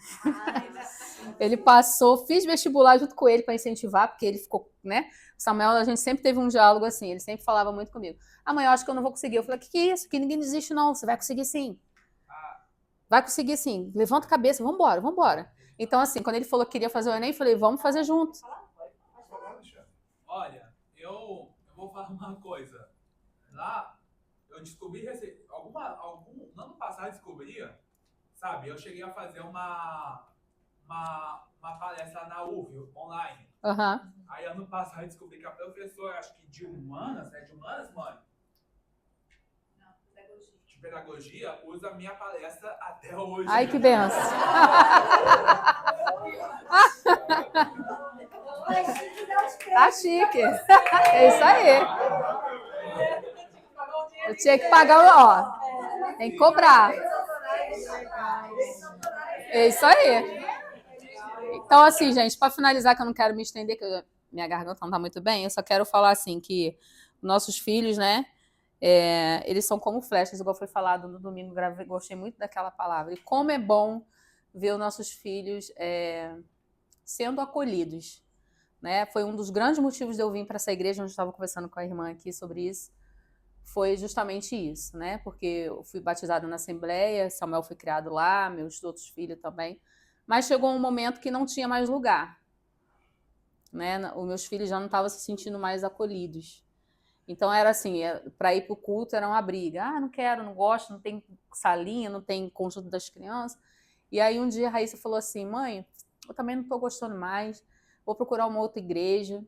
Ele passou, fiz vestibular junto com ele para incentivar, porque ele ficou, né? Samuel, a gente sempre teve um diálogo assim, ele sempre falava muito comigo. Mãe, eu acho que eu não vou conseguir. Eu falei, que é isso? Que ninguém desiste não, você vai conseguir sim. Vai conseguir sim. Levanta a cabeça, vambora, vambora. Então, assim, quando ele falou que queria fazer o Enem, eu falei, vamos fazer junto. Olha, eu vou falar uma coisa. Lá, eu descobri, no ano passado descobria, sabe? Eu cheguei a fazer uma palestra na UF, online. Uhum. Aí, ano passado, descobri que a professora, acho que de humanas, né? De humanas, mãe? Não, pedagogia. De pedagogia, usa a minha palestra até hoje. Ai, que benção. Tá chique. É isso aí. Eu tinha que pagar, ó. Tem que cobrar. É isso aí. Então, assim, gente, para finalizar, que eu não quero me estender, que minha garganta não tá muito bem, eu só quero falar, assim, que nossos filhos, né, eles são como flechas, igual foi falado no domingo, gostei muito daquela palavra. E como é bom ver os nossos filhos sendo acolhidos, né? Foi um dos grandes motivos de eu vir para essa igreja, onde eu estava conversando com a irmã aqui sobre isso, foi justamente isso, né? Porque eu fui batizada na Assembleia, Samuel foi criado lá, meus outros filhos também, mas chegou um momento que não tinha mais lugar, né? Os meus filhos já não estavam se sentindo mais acolhidos. Então era assim, para ir para o culto era uma briga. Ah, não quero, não gosto, não tem salinha, não tem conjunto das crianças. E aí um dia a Raíssa falou assim, mãe, eu também não estou gostando mais, vou procurar uma outra igreja.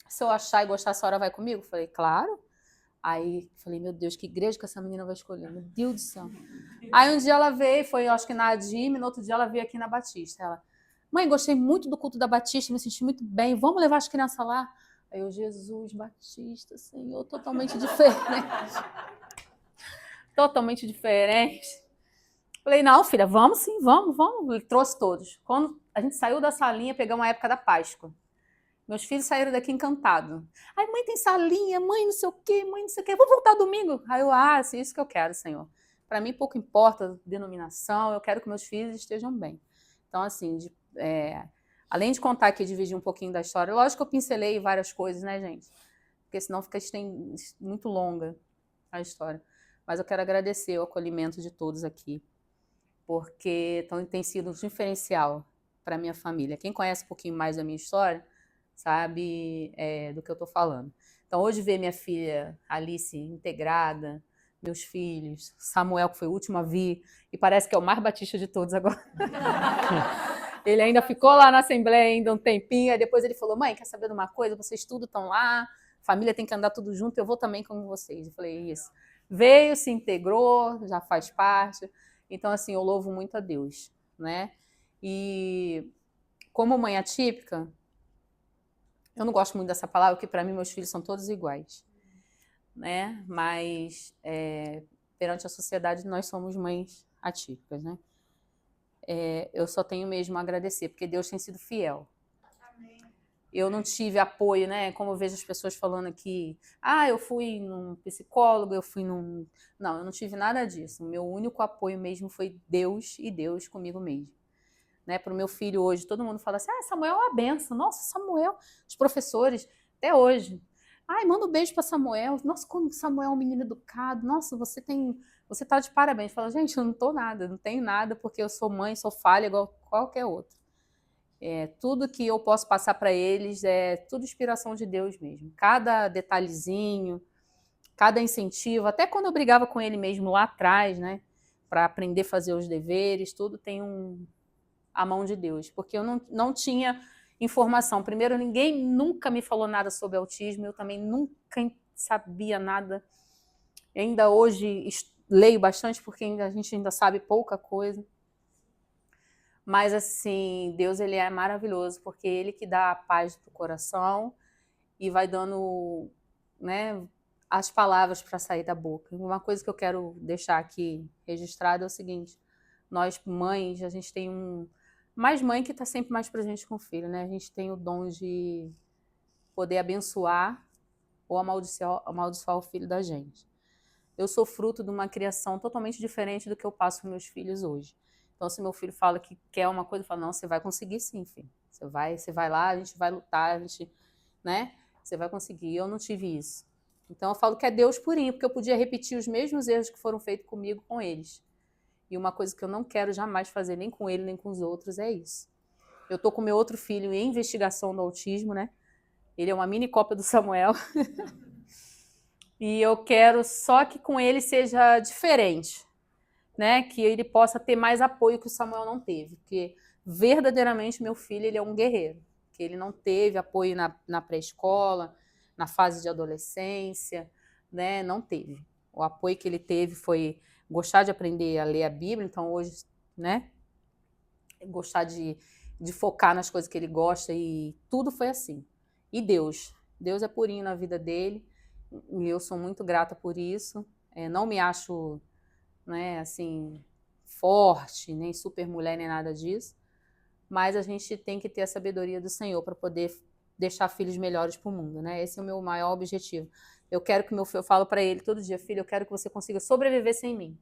Se eu achar e gostar, a senhora vai comigo? Eu falei, claro. Aí falei, meu Deus, que igreja que essa menina vai escolher? Meu Deus do céu. Aí um dia ela veio, foi acho que na Adime, no outro dia ela veio aqui na Batista. Ela, mãe, gostei muito do culto da Batista, me senti muito bem, vamos levar as crianças lá? Aí eu, Jesus, Batista, Senhor, totalmente diferente. Totalmente diferente. Falei, não, filha, vamos sim, vamos. Ele trouxe todos. Quando a gente saiu da salinha, pegamos a época da Páscoa. Meus filhos saíram daqui encantados. Ai, mãe, tem salinha, mãe, não sei o quê, vou voltar domingo. Aí eu, assim, isso que eu quero, Senhor. Para mim, pouco importa a denominação, eu quero que meus filhos estejam bem. Então, assim, além de contar aqui, dividir um pouquinho da história, lógico que eu pincelei várias coisas, né, gente? Porque senão fica muito longa a história. Mas eu quero agradecer o acolhimento de todos aqui, porque tem sido um diferencial para a minha família. Quem conhece um pouquinho mais da minha história, sabe do que eu estou falando. Então, hoje ver minha filha Alice integrada, meus filhos, Samuel, que foi o último a vir, e parece que é o mais batista de todos agora. Ele ainda ficou lá na Assembleia ainda um tempinho, aí depois ele falou, mãe, quer saber de uma coisa? Vocês tudo estão lá, família tem que andar tudo junto, eu vou também com vocês. Eu falei, isso. Veio, se integrou, já faz parte. Então, assim, eu louvo muito a Deus, né? E como mãe atípica, eu não gosto muito dessa palavra, porque para mim meus filhos são todos iguais, né? Mas perante a sociedade nós somos mães atípicas, né? Eu só tenho mesmo a agradecer, porque Deus tem sido fiel. Eu não tive apoio, né? Como eu vejo as pessoas falando aqui, eu fui num psicólogo, eu fui num... Não, eu não tive nada disso. O meu único apoio mesmo foi Deus e Deus comigo mesmo. Né? Para o meu filho hoje, todo mundo fala assim, Samuel é uma benção. Nossa, Samuel, os professores, até hoje. Manda um beijo para Samuel. Nossa, como Samuel é um menino educado. Nossa, você tá de parabéns. Fala, gente, eu não tô nada, não tenho nada, porque eu sou mãe, sou falha igual qualquer outro. Tudo que eu posso passar para eles é tudo inspiração de Deus mesmo. Cada detalhezinho, cada incentivo, até quando eu brigava com ele mesmo lá atrás, né, para aprender a fazer os deveres, tudo tem a mão de Deus, porque eu não tinha informação. Primeiro, ninguém nunca me falou nada sobre autismo, eu também nunca sabia nada. Ainda hoje leio bastante, porque a gente ainda sabe pouca coisa. Mas, assim, Deus, ele é maravilhoso, porque ele que dá a paz do coração e vai dando, né, as palavras para sair da boca. Uma coisa que eu quero deixar aqui registrado é o seguinte, nós, mães, a gente tem mais mãe que está sempre mais presente com o filho, né? A gente tem o dom de poder abençoar ou amaldiçoar o filho da gente. Eu sou fruto de uma criação totalmente diferente do que eu passo para meus filhos hoje. Então, se meu filho fala que quer uma coisa, eu falo, não, você vai conseguir sim, filho. Você vai lá, a gente vai lutar, né? Você vai conseguir. Eu não tive isso. Então, eu falo que é Deus purinho, porque eu podia repetir os mesmos erros que foram feitos comigo com eles. E uma coisa que eu não quero jamais fazer, nem com ele, nem com os outros, é isso. Eu tô com meu outro filho em investigação do autismo, né? Ele é uma mini cópia do Samuel. E eu quero só que com ele seja diferente, né? Que ele possa ter mais apoio que o Samuel não teve. Porque verdadeiramente meu filho, ele é um guerreiro. Que ele não teve apoio na pré-escola, na fase de adolescência, né? Não teve. O apoio que ele teve foi gostar de aprender a ler a Bíblia, então hoje, né? Gostar de focar nas coisas que ele gosta e tudo foi assim. E Deus é purinho na vida dele e eu sou muito grata por isso. Não me acho, né, assim, forte, nem super mulher, nem nada disso, mas a gente tem que ter a sabedoria do Senhor para poder deixar filhos melhores para o mundo, né? Esse é o meu maior objetivo. Eu quero que meu filho, eu falo para ele todo dia, filho, eu quero que você consiga sobreviver sem mim.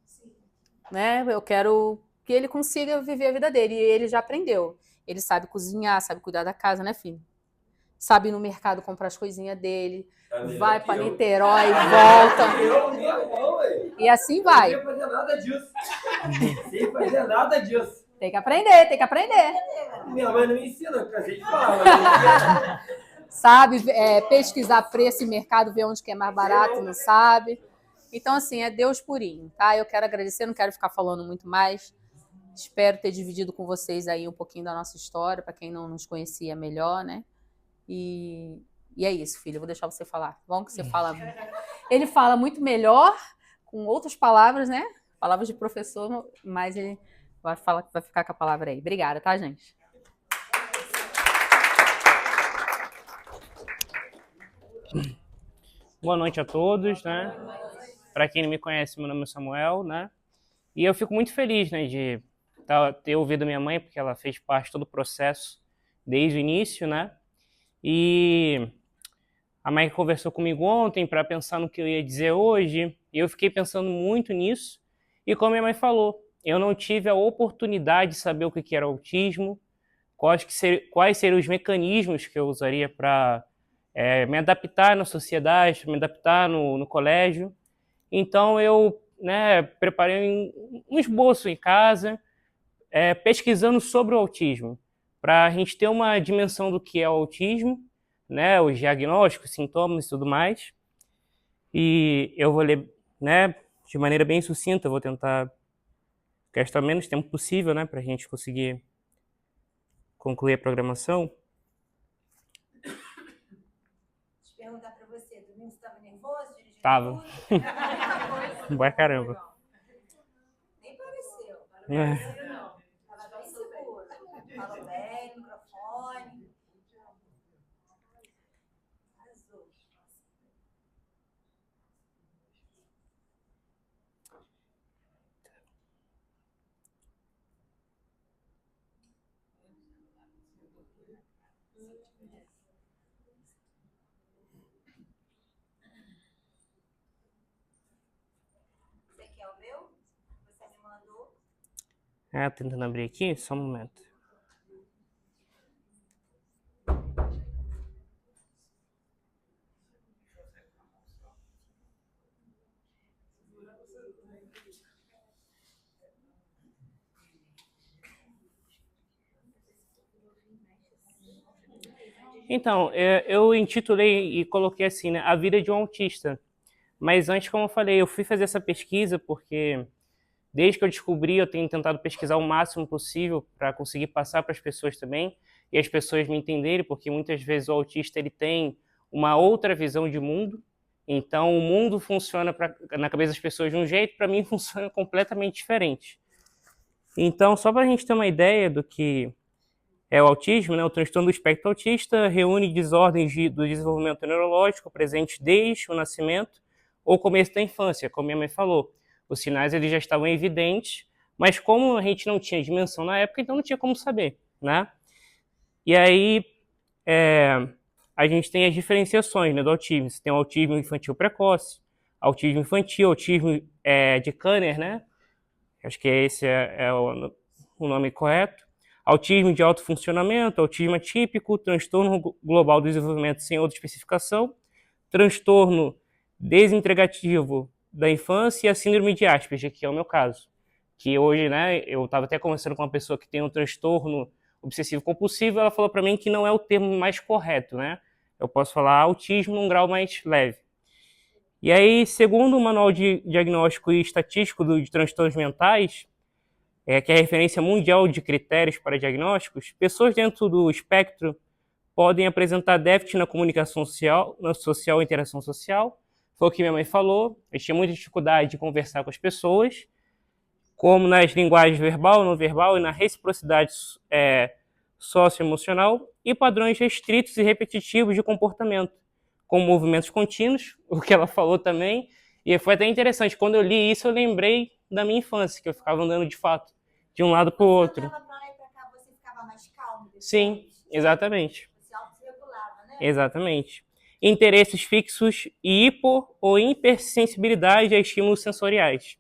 Sim. Né? Eu quero que ele consiga viver a vida dele, e ele já aprendeu. Ele sabe cozinhar, sabe cuidar da casa, né, filho? Sabe ir no mercado comprar as coisinhas dele, vai para Niterói, volta. E assim vai. Não sei fazer nada disso. Não sei fazer nada disso. Tem que aprender, tem que aprender. Minha mãe não me ensina, eu cansei de falar. Sabe, pesquisar preço em mercado, ver onde que é mais barato, não sabe. Então, assim, é Deus purinho, tá? Eu quero agradecer, não quero ficar falando muito mais. Espero ter dividido com vocês aí um pouquinho da nossa história, para quem não nos conhecia melhor, né? E é isso, filho, eu vou deixar você falar. Bom que você fala. Ele fala muito melhor, com outras palavras, né? Palavras de professor, mas ele vai ficar com a palavra aí. Obrigada, tá, gente? Boa noite a todos, né? Para quem não me conhece, meu nome é Samuel, né? E eu fico muito feliz, né, de ter ouvido minha mãe, porque ela fez parte de todo o processo desde o início, né? E a mãe conversou comigo ontem para pensar no que eu ia dizer hoje, e eu fiquei pensando muito nisso. E como minha mãe falou, eu não tive a oportunidade de saber o que era autismo, quais seriam os mecanismos que eu usaria para me adaptar na sociedade, me adaptar no colégio. Então eu, né, preparei um esboço em casa, pesquisando sobre o autismo, para a gente ter uma dimensão do que é o autismo, né, os diagnósticos, sintomas e tudo mais. E eu vou ler, né, de maneira bem sucinta, eu vou tentar gastar o menos tempo possível, né, para a gente conseguir concluir a programação. Perguntar para você, domingo você estava nervoso? Tava. Boa caramba. Nem pareceu. É. Não. Estava bem seguro. Falou bem, microfone. Azul. Você quer o meu? Você me mandou? Tentando abrir aqui, só um momento. Então, eu intitulei e coloquei assim, né, A Vida de um Autista. Mas antes, como eu falei, eu fui fazer essa pesquisa porque desde que eu descobri, eu tenho tentado pesquisar o máximo possível para conseguir passar para as pessoas também e as pessoas me entenderem, porque muitas vezes o autista ele tem uma outra visão de mundo. Então, o mundo funciona na cabeça das pessoas de um jeito, para mim funciona completamente diferente. Então, só para a gente ter uma ideia do que é o autismo, né? O transtorno do espectro autista reúne desordens do desenvolvimento neurológico presentes desde o nascimento ou começo da infância, como minha mãe falou. Os sinais eles já estavam evidentes, mas como a gente não tinha dimensão na época, então não tinha como saber, né? E aí a gente tem as diferenciações, né, do autismo. Você tem o autismo infantil precoce, autismo infantil, autismo de Kanner, né? Acho que esse é o nome correto. Autismo de alto funcionamento, autismo atípico, transtorno global do desenvolvimento sem outra especificação, transtorno desintegrativo da infância e a síndrome de Asperger, que é o meu caso. Que hoje, né, eu estava até conversando com uma pessoa que tem um transtorno obsessivo compulsivo, ela falou para mim que não é o termo mais correto, né? Eu posso falar autismo num grau mais leve. E aí, segundo o Manual de Diagnóstico e Estatístico de Transtornos Mentais, que é a referência mundial de critérios para diagnósticos, pessoas dentro do espectro podem apresentar déficit na comunicação social, e interação social. Foi o que minha mãe falou. Eu tinha muita dificuldade de conversar com as pessoas, como nas linguagens verbal, não verbal e na reciprocidade socioemocional, e padrões restritos e repetitivos de comportamento, com movimentos contínuos, o que ela falou também. E foi até interessante. Quando eu li isso, eu lembrei da minha infância, que eu ficava andando de fato, de um lado para o outro. Quando ela pra lá e pra cá, você ficava mais calmo depois? Sim, exatamente. Você autorregulava, né? Exatamente. Interesses fixos e hipo ou hipersensibilidade a estímulos sensoriais.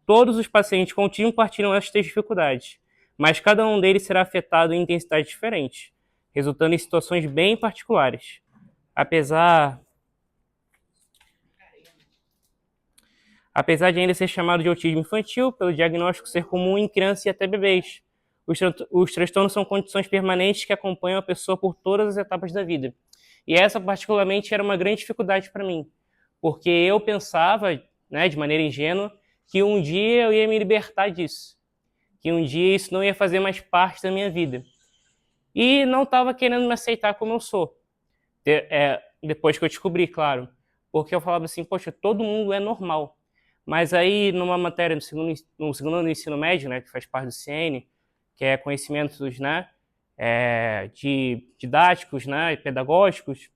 Todos os pacientes com autismo partilham estas dificuldades, mas cada um deles será afetado em intensidade diferente, resultando em situações bem particulares. Apesar de ainda ser chamado de autismo infantil, pelo diagnóstico ser comum em crianças e até bebês, os transtornos são condições permanentes que acompanham a pessoa por todas as etapas da vida. E essa, particularmente, era uma grande dificuldade para mim, porque eu pensava, né, de maneira ingênua, que um dia eu ia me libertar disso, que um dia isso não ia fazer mais parte da minha vida. E não estava querendo me aceitar como eu sou, depois que eu descobri, claro, porque eu falava assim, poxa, todo mundo é normal. Mas aí, numa matéria no segundo ano do ensino médio, né, que faz parte do CN, que é conhecimentos, né, didáticos, né, e pedagógicos,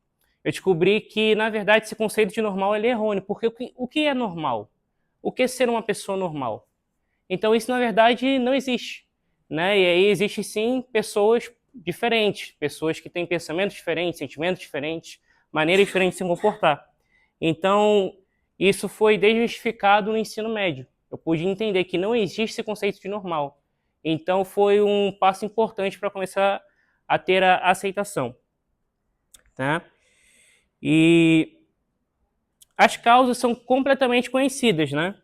eu descobri que, na verdade, esse conceito de normal ele é errôneo, porque o que é normal? O que é ser uma pessoa normal? Então, isso, na verdade, não existe, né? E aí existe, sim, pessoas diferentes, pessoas que têm pensamentos diferentes, sentimentos diferentes, maneiras diferentes de se comportar. Então, isso foi desmistificado no ensino médio. Eu pude entender que não existe esse conceito de normal. Então, foi um passo importante para começar a ter a aceitação. Tá? E as causas são completamente conhecidas, né?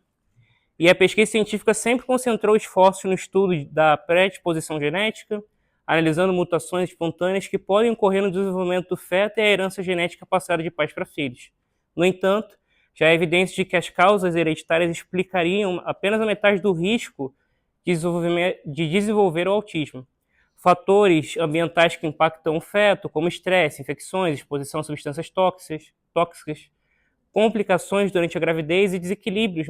E a pesquisa científica sempre concentrou esforços no estudo da predisposição genética, analisando mutações espontâneas que podem ocorrer no desenvolvimento do feto e a herança genética passada de pais para filhos. No entanto, já há evidência de que as causas hereditárias explicariam apenas a metade do risco de desenvolver o autismo. Fatores ambientais que impactam o feto, como estresse, infecções, exposição a substâncias tóxicas, complicações durante a gravidez e desequilíbrios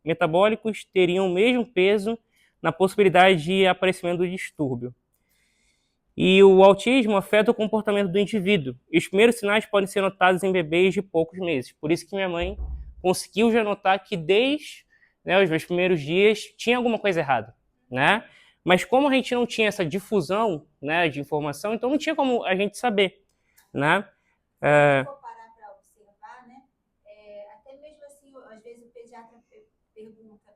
metabólicos teriam o mesmo peso na possibilidade de aparecimento do distúrbio. E o autismo afeta o comportamento do indivíduo. E os primeiros sinais podem ser notados em bebês de poucos meses. Por isso que minha mãe conseguiu já notar que desde, né, os meus primeiros dias tinha alguma coisa errada, né? Mas como a gente não tinha essa difusão, né, de informação, então não tinha como a gente saber, né? Se for parar para observar, né? Até mesmo assim, às vezes o pediatra pergunta: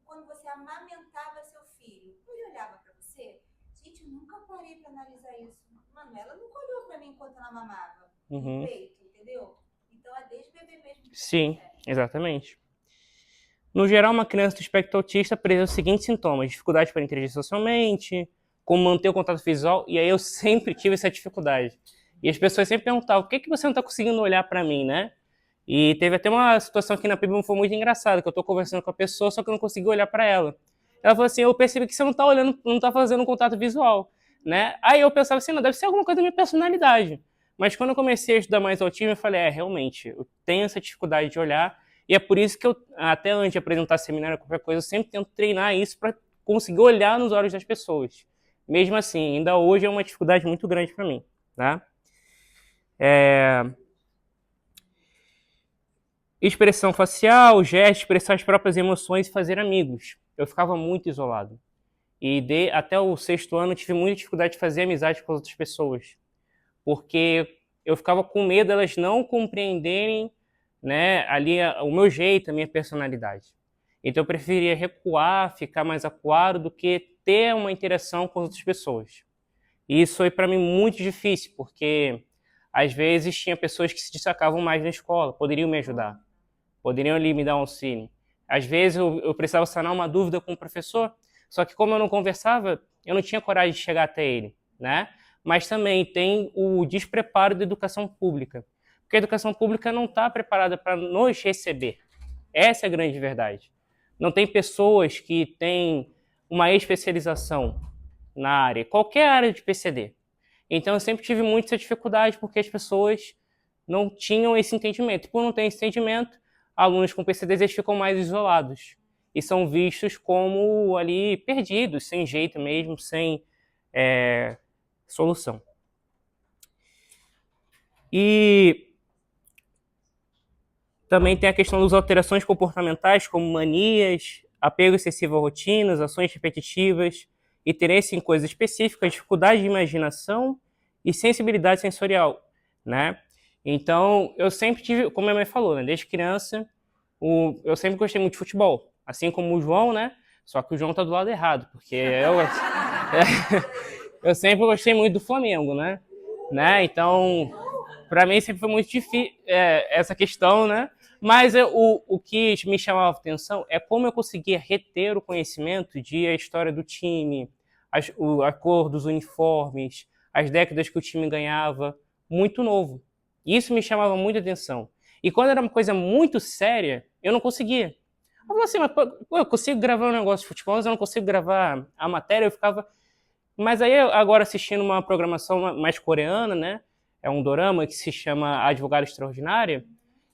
quando você amamentava seu filho, ele olhava para você? Gente, eu nunca parei para analisar isso. Manuela nunca olhou para mim enquanto ela mamava no peito, entendeu? Então é desde bebê mesmo. Sim, exatamente. No geral, uma criança do espectro autista apresenta os seguintes sintomas: dificuldade para interagir socialmente, como manter o contato visual, e aí eu sempre tive essa dificuldade. E as pessoas sempre perguntavam: por que você não está conseguindo olhar para mim, né? E teve até uma situação aqui na PIB que foi muito engraçada, que eu estou conversando com a pessoa, só que eu não consegui olhar para ela. Ela falou assim: eu percebi que você não está olhando, não está fazendo um contato visual, né? Aí eu pensava assim: não, deve ser alguma coisa da minha personalidade. Mas quando eu comecei a estudar mais autismo, eu falei: realmente, eu tenho essa dificuldade de olhar, e é por isso que eu, até antes de apresentar seminário ou qualquer coisa, eu sempre tento treinar isso para conseguir olhar nos olhos das pessoas. Mesmo assim, ainda hoje é uma dificuldade muito grande para mim, tá? Expressão facial, gestos, expressar as próprias emoções e fazer amigos. Eu ficava muito isolado. E até o 6º ano eu tive muita dificuldade de fazer amizade com as outras pessoas. Porque eu ficava com medo delas não compreenderem, né, ali o meu jeito, a minha personalidade. Então eu preferia recuar, ficar mais acuado do que ter uma interação com as outras pessoas. E isso foi para mim muito difícil, porque às vezes tinha pessoas que se destacavam mais na escola, poderiam me ajudar, poderiam ali me dar um auxílio. Às vezes eu precisava sanar uma dúvida com o professor, só que como eu não conversava, eu não tinha coragem de chegar até ele, né? Mas também tem o despreparo da educação pública, porque a educação pública não está preparada para nos receber. Essa é a grande verdade. Não tem pessoas que têm uma especialização na área, qualquer área de PCD. Então eu sempre tive muita dificuldade porque as pessoas não tinham esse entendimento. E por não ter esse entendimento, alunos com PCDs eles ficam mais isolados e são vistos como ali perdidos, sem jeito mesmo, sem solução. E também tem a questão das alterações comportamentais, como manias, apego excessivo a rotinas, ações repetitivas, interesse em coisas específicas, dificuldade de imaginação e sensibilidade sensorial, né? Então, eu sempre tive, como a minha mãe falou, né, desde criança, eu sempre gostei muito de futebol, assim como o João, né? Só que o João tá do lado errado, porque eu sempre gostei muito do Flamengo, né? Então, para mim sempre foi muito difícil essa questão, né? Mas o que me chamava a atenção é como eu conseguia reter o conhecimento de a história do time, a cor dos uniformes, as décadas que o time ganhava, muito novo. Isso me chamava muita atenção. E quando era uma coisa muito séria, eu não conseguia. Eu falei assim, mas pô, eu consigo gravar um negócio de futebol, mas eu não consigo gravar a matéria, eu ficava... Mas aí, agora assistindo uma programação mais coreana, né? É um dorama que se chama A Advogada Extraordinária,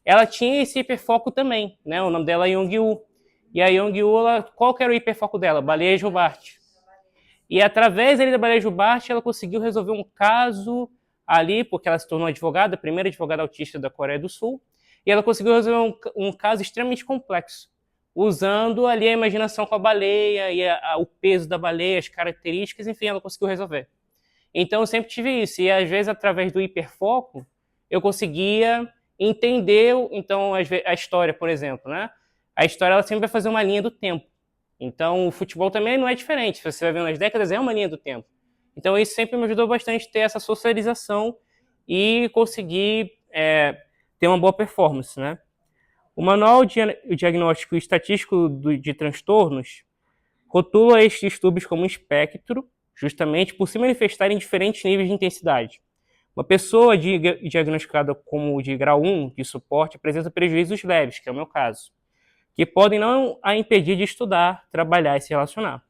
ela tinha esse hiperfoco também, né? O nome dela é Young-woo. E a Young-woo, qual que era o hiperfoco dela? Baleia Jubarte. E através ali da Baleia Jubarte, ela conseguiu resolver um caso ali, porque ela se tornou advogada, a primeira advogada autista da Coreia do Sul, e ela conseguiu resolver um caso extremamente complexo, usando ali a imaginação com a baleia e o peso da baleia, as características, enfim, ela conseguiu resolver. Então eu sempre tive isso, e às vezes através do hiperfoco eu conseguia entender, então, a história, por exemplo, né? A história ela sempre vai fazer uma linha do tempo. Então o futebol também não é diferente, você vai ver nas décadas, é uma linha do tempo. Então isso sempre me ajudou bastante a ter essa socialização e conseguir ter uma boa performance, né? O Manual Diagnóstico e Estatístico de Transtornos rotula estes distúrbios como espectro, justamente por se manifestarem em diferentes níveis de intensidade. Uma pessoa diagnosticada como de grau 1 de suporte apresenta prejuízos leves, que é o meu caso, que podem não a impedir de estudar, trabalhar e se relacionar.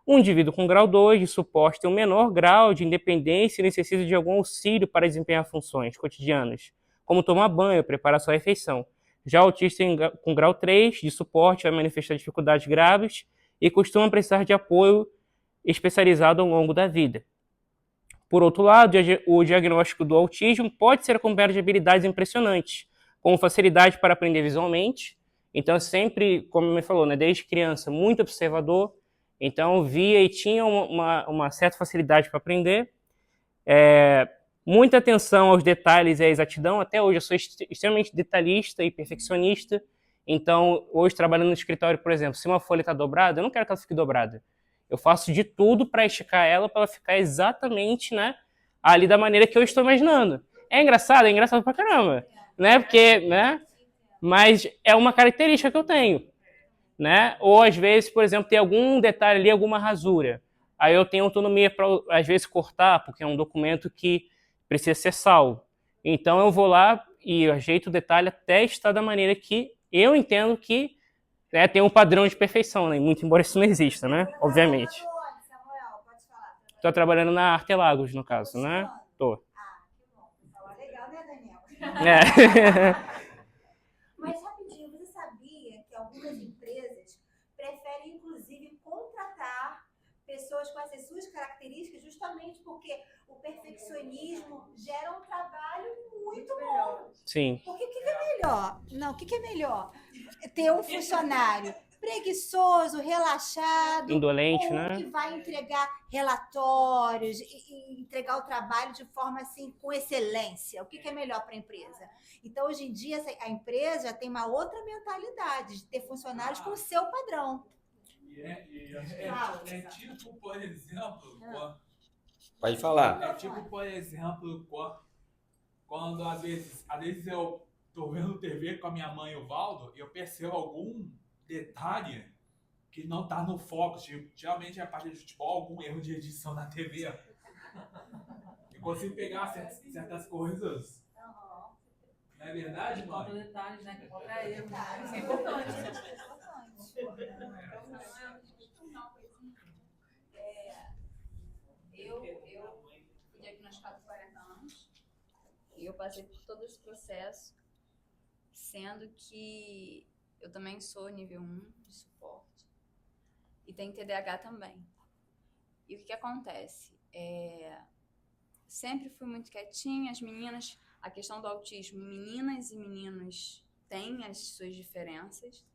Um indivíduo com grau 2 de suporte tem um menor grau de independência e necessita de algum auxílio para desempenhar funções cotidianas, como tomar banho, preparar sua refeição. Já o autista com grau 3 de suporte vai manifestar dificuldades graves e costuma precisar de apoio especializado ao longo da vida. Por outro lado, o diagnóstico do autismo pode ser acompanhado de habilidades impressionantes, como facilidade para aprender visualmente. Então, sempre, como me falou, né, desde criança, muito observador Então eu via e tinha uma certa facilidade para aprender. Muita atenção aos detalhes e à exatidão. Até hoje eu sou extremamente detalhista e perfeccionista. Então, hoje trabalhando no escritório, por exemplo, se uma folha está dobrada, eu não quero que ela fique dobrada. Eu faço de tudo para esticar ela, para ela ficar exatamente, né, ali da maneira que eu estou imaginando. É engraçado pra caramba, né? Porque, né? Mas é uma característica que eu tenho, né? Ou às vezes, por exemplo, tem algum detalhe ali, alguma rasura. Aí eu tenho autonomia para, às vezes, cortar, porque é um documento que precisa ser salvo. Então eu vou lá e ajeito o detalhe até estar da maneira que eu entendo que, né, tem um padrão de perfeição, né? Muito embora isso não exista, né? Obviamente. Estou trabalhando na Artelagos, no caso, né? Tô. Legal, né, Daniel? É. Mas rapidinho, você sabia que algumas empresas preferem, inclusive, contratar pessoas com essas suas características justamente porque o perfeccionismo gera um trabalho muito bom. Sim. Porque o que é melhor? Não, o que é melhor? Ter um funcionário preguiçoso, relaxado, Indolente, ou né? que vai entregar relatórios e entregar o trabalho de forma assim com excelência. O que é melhor para a empresa? Então, hoje em dia, a empresa já tem uma outra mentalidade de ter funcionários com o seu padrão. É tipo, por exemplo, Pode falar. é tipo, por exemplo, quando às vezes eu tô vendo TV com a minha mãe e o Valdo e eu percebo algum detalhe que não tá no foco. Tipo, geralmente é a parte de futebol, algum erro de edição na TV. Eu consigo pegar certas coisas. Não é verdade, mãe? Detalhes, né? Que qualquer erro. Isso é importante. Eu fui diagnosticada com 40 anos e eu passei por todo esse processo, sendo que eu também sou nível 1 de suporte e tenho TDAH também. E o que acontece? Sempre fui muito quietinha, as meninas, a questão do autismo, meninas e meninos têm as suas diferenças.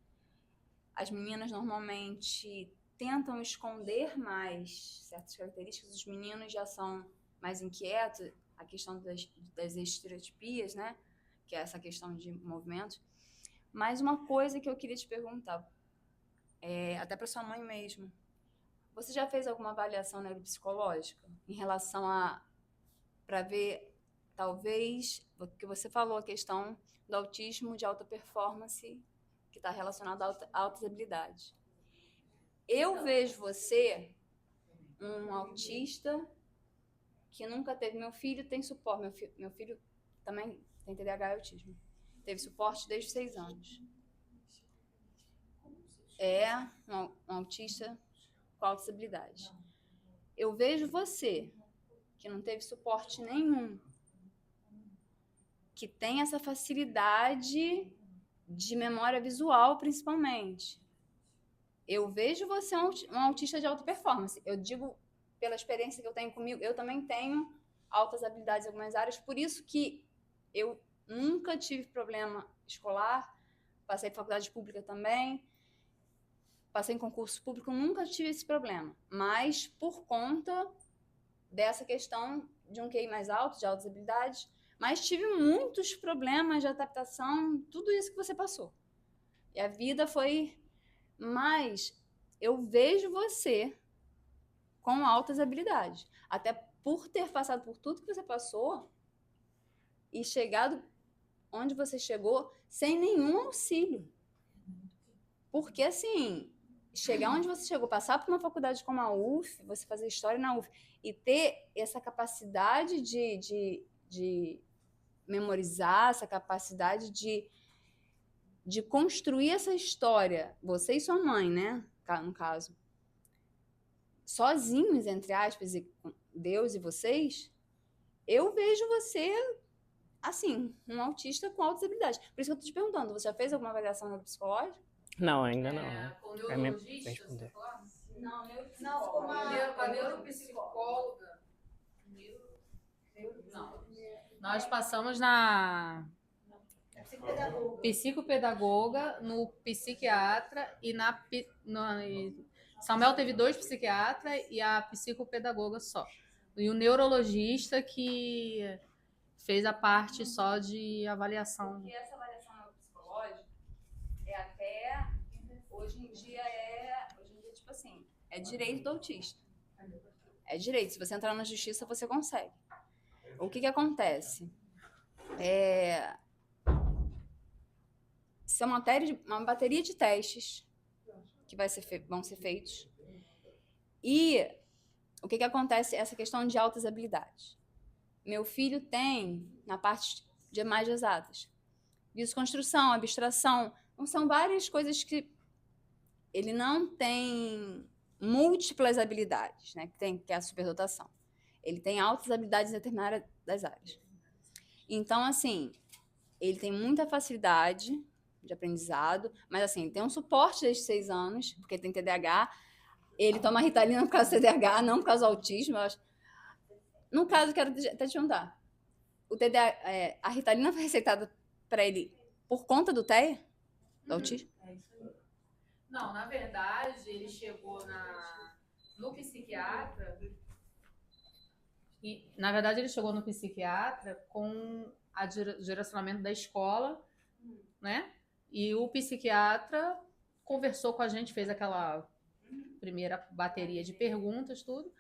As meninas normalmente tentam esconder mais certas características, os meninos já são mais inquietos, a questão das estereotipias, né? Que é essa questão de movimentos. Mas uma coisa que eu queria te perguntar, até para sua mãe mesmo, você já fez alguma avaliação neuropsicológica em relação para ver, talvez, o que você falou, a questão do autismo de alta performance, que está relacionado a altas habilidades. Eu vejo você um autista que nunca teve. Meu filho tem suporte. Meu filho também tem TDAH e autismo. Teve suporte desde os 6 anos. É um autista com altas habilidades. Eu vejo você que não teve suporte nenhum, que tem essa facilidade de memória visual, principalmente. Eu vejo você um autista de alta performance. Eu digo, pela experiência que eu tenho comigo, eu também tenho altas habilidades em algumas áreas, por isso que eu nunca tive problema escolar, passei em faculdade pública também, passei em concurso público, nunca tive esse problema. Mas por conta dessa questão de um QI mais alto, de altas habilidades, mas tive muitos problemas de adaptação, tudo isso que você passou. E a vida foi... Mas eu vejo você com altas habilidades. Até por ter passado por tudo que você passou e chegado onde você chegou sem nenhum auxílio. Porque, assim, chegar onde você chegou, passar por uma faculdade como a UF, você fazer história na UF, e ter essa capacidade de memorizar, essa capacidade de construir essa história, você e sua mãe, né, no caso, sozinhos, entre aspas, e Deus e vocês, eu vejo você, assim, um autista com altas habilidades. Por isso que eu tô te perguntando, você já fez alguma avaliação neuropsicológica? Não, ainda não, né? Com É mesmo neurologista, responder. você fala? Não, com A neuropsicóloga. Não. Nós passamos na psicopedagoga, no psiquiatra e Samuel teve 2 psiquiatras e a psicopedagoga só. E o neurologista que fez a parte só de avaliação. Porque essa avaliação neuropsicológica é até hoje em dia tipo assim, é direito do autista. É direito. Se você entrar na justiça, você consegue. O que acontece? Isso é uma bateria de testes que vão ser feitos. E o que acontece? Essa questão de altas habilidades. Meu filho tem, na parte de mais exatas, desconstrução, abstração, então, são várias coisas que ele não tem múltiplas habilidades, né? Que é a superdotação. Ele tem altas habilidades em determinadas das áreas. Então, assim, ele tem muita facilidade de aprendizado, mas, assim, tem um suporte desde 6 anos, porque ele tem TDAH. Ele toma Ritalina por causa do TDAH, não por causa do autismo. Eu acho. No caso, quero até te perguntar. A Ritalina foi receitada para ele por conta do TEA? Do autismo? É isso aí. Não, na verdade, ele chegou no psiquiatra e, na verdade, ele chegou no psiquiatra com o direcionamento da escola, né? E o psiquiatra conversou com a gente, fez aquela primeira bateria de perguntas, tudo,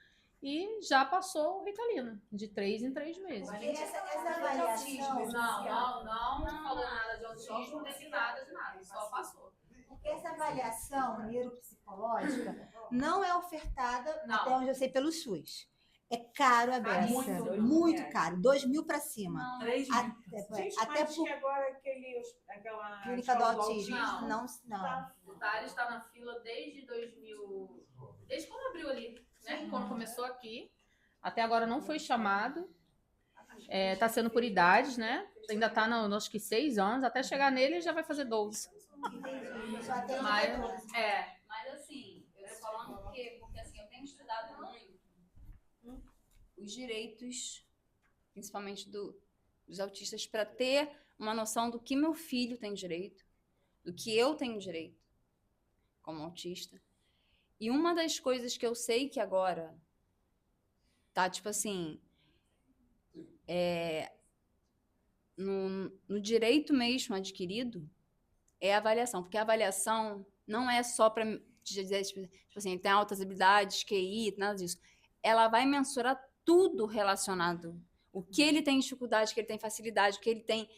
e já passou o Ritalina, de 3 em 3 meses. Essa avaliação. Não falou nada de autismo, nem nada de nada, só passou. Porque essa avaliação neuropsicológica não é ofertada, Não. até onde eu sei, pelo SUS. É caro a beça. Muito caro. 2.000 para cima. 3 mil. Gente, Até mas por que agora aquela clínica do escola autismo. Não. O Thales está na fila desde 2000, desde quando abriu ali, né? Quando começou aqui. Até agora não foi chamado. Está sendo por idades, né? Ainda está, acho que 6 anos. Até chegar nele já vai fazer 12. Só atende Mas, 14. Mas, assim, eu tô falando porque assim, eu tenho estudado muito os direitos, principalmente dos autistas, para ter uma noção do que meu filho tem direito, do que eu tenho direito como autista. E uma das coisas que eu sei que agora tá, tipo assim, no direito mesmo adquirido, é a avaliação. Porque a avaliação não é só para dizer, tipo assim, ele tem altas habilidades, QI, nada disso. Ela vai mensurar tudo relacionado. O que ele tem dificuldade, o que ele tem facilidade, o que ele tem...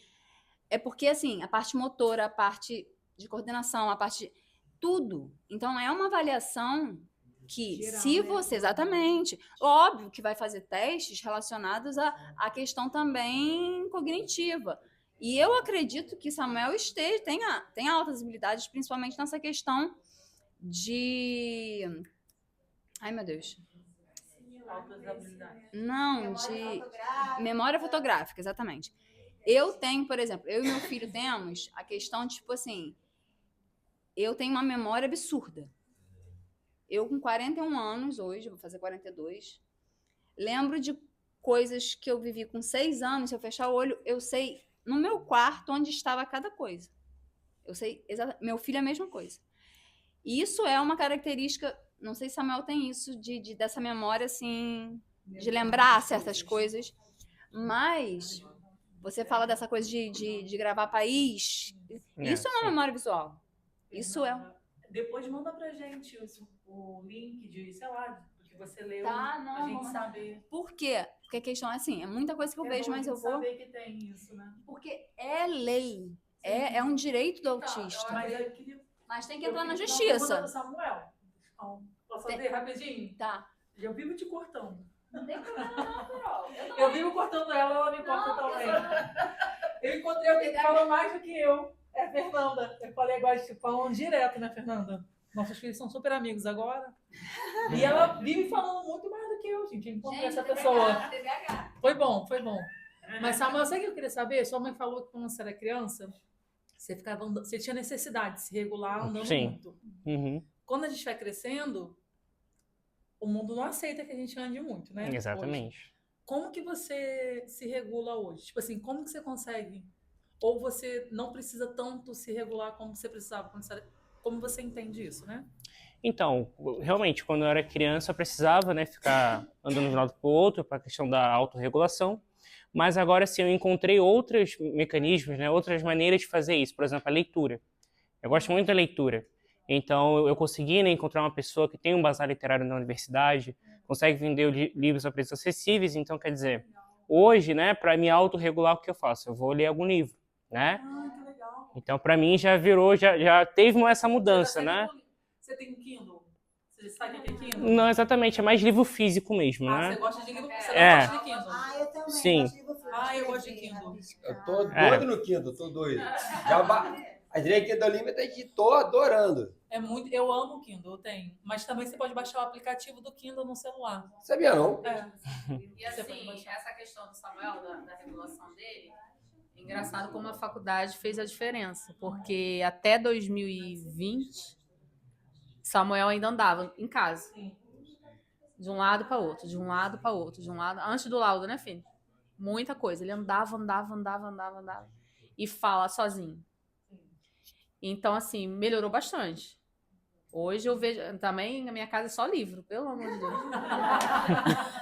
É porque, assim, a parte motora, a parte de coordenação, a parte... Tudo. Então, é uma avaliação que, Geral, se né? você... Exatamente. Óbvio que vai fazer testes relacionados à questão também cognitiva. E eu acredito que Samuel tem altas habilidades, principalmente nessa questão de... Ai, meu Deus. Altas habilidades. Não, de memória fotográfica, exatamente. Eu tenho, por exemplo, eu e meu filho temos a questão de, tipo assim, eu tenho uma memória absurda. Eu com 41 anos hoje, vou fazer 42, lembro de coisas que eu vivi com 6 anos, se eu fechar o olho, eu sei no meu quarto onde estava cada coisa. Eu sei exatamente, meu filho é a mesma coisa. E isso é uma característica, não sei se Samuel tem isso, dessa memória, assim, de lembrar certas coisas, mas você fala dessa coisa de gravar país, isso é uma memória visual. Isso é... Depois manda pra gente o link de, sei lá, do que você leu, Tá, não, a gente não. saber. Por quê? Porque a questão é assim, é muita coisa que eu vejo, bom a mas gente eu vou... saber que tem isso, né? Porque é lei, é um direito do autista. Mas eu queria... Mas tem que entrar na Uma pergunta justiça. do Samuel. Então, posso Tem- fazer rapidinho? Tá. Eu vivo te cortando. Não tem problema não, Carol. Eu vivo cortando ela me corta também. Eu encontrei alguém que fala mais do que eu. É a Fernanda. Eu falei agora, tipo, falando direto, né, Fernanda? Nossos filhos são super amigos agora. E ela vive falando muito mais do que eu, gente. Eu encontrei essa pessoa. TDAH. Foi bom, foi bom. Mas, Samuel, sabe o que eu queria saber? Sua mãe falou que quando você era criança, você tinha necessidade de se regular andando Sim. muito. Uhum. Quando a gente vai crescendo, o mundo não aceita que a gente ande muito, né? Hoje. Exatamente. Como que você se regula hoje? Tipo assim, como que você consegue? Ou você não precisa tanto se regular como você precisava? Como você entende isso, né? Então, realmente, quando eu era criança, eu precisava, né, ficar andando de um lado para o outro para a questão da autorregulação. Mas agora, sim, eu encontrei outros mecanismos, né, outras maneiras de fazer isso. Por exemplo, a leitura. Eu gosto muito da leitura. Então, eu consegui, né, encontrar uma pessoa que tem um bazar literário na universidade, consegue vender livros a preços acessíveis. Então, quer dizer, hoje, né, para me autorregular, o que eu faço? Eu vou ler algum livro, né? Ah, que legal. Então, para mim, já virou, já teve essa mudança, né? Você tem Kindle? Você sabe o que é Kindle? Não, exatamente, é mais livro físico mesmo, Ah, né? você gosta de livro? Você É. não gosta de Kindle? Eu também. Sim. gosto de livro Ah, eu gosto de físico, Kindle. Eu tô É. doido no Kindle, tô doido. A Drake do Limited, tô adorando. É muito, eu amo o Kindle, eu tenho. Mas também você pode baixar o aplicativo do Kindle no celular. Sabia não? É. E assim, essa questão do Samuel, da regulação dele, é engraçado como a faculdade fez a diferença, porque até 2020, Samuel ainda andava em casa. De um lado para outro, de um lado para outro, de um lado. Antes do laudo, né, filho? Muita coisa. Ele andava. E fala sozinho. Então, assim, melhorou bastante. Hoje eu vejo. Também na minha casa é só livro, pelo amor de Deus.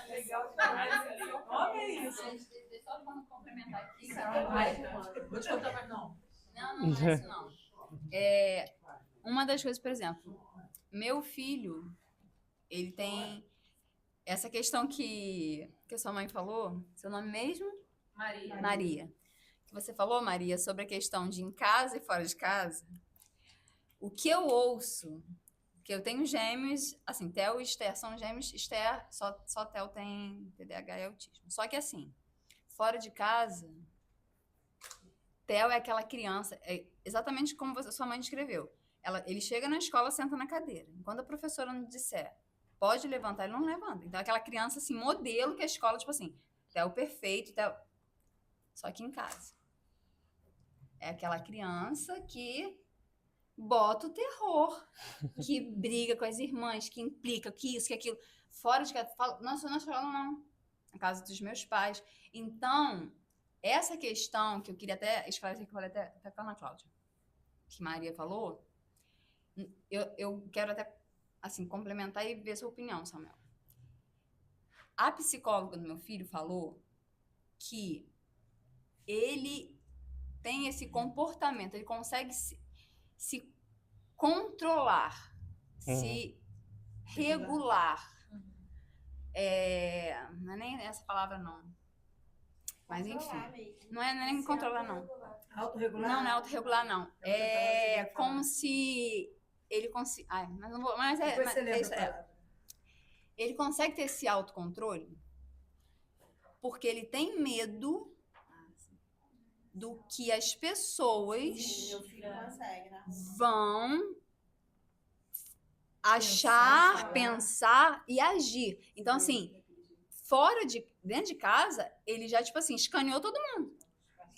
Legal demais. Olha isso. Deixa eu só complementar aqui. Vou te contar mais não. Não é isso não. Uma das coisas, por exemplo, meu filho, ele tem essa questão que a sua mãe falou, seu nome mesmo? Maria. Que você falou, Maria, sobre a questão de em casa e fora de casa. O que eu ouço, que eu tenho gêmeos, assim, Theo e Esther são gêmeos, Esther, só Theo tem TDAH e autismo. Só que assim, fora de casa, Theo é aquela criança, exatamente como sua mãe descreveu. Ele chega na escola, senta na cadeira. Quando a professora não disser, pode levantar, ele não levanta. Então, aquela criança, assim, modelo que a escola, tipo assim, Theo perfeito, Theo... Só que em casa. É aquela criança que bota o terror, que briga com as irmãs, que implica, que isso, que aquilo. Fora de casa, nossa, na escola não. Na casa dos meus pais. Então, essa questão que eu queria até esclarecer, que eu falei até com a Ana Cláudia, que Maria falou, eu quero até, assim, complementar e ver sua opinião, Samuel. A psicóloga do meu filho falou que ele tem esse comportamento, ele consegue se controlar, se regular. Não é nem essa palavra, não. Mas, enfim. Não é nem controlar, não. Autorregular? Não é autorregular, não. É como se ele consiga... mas não vou... Mas é isso. Ele consegue ter esse autocontrole porque ele tem medo do que as pessoas vão achar, pensar e agir. Então, assim, dentro de casa, ele já, tipo assim, escaneou todo mundo.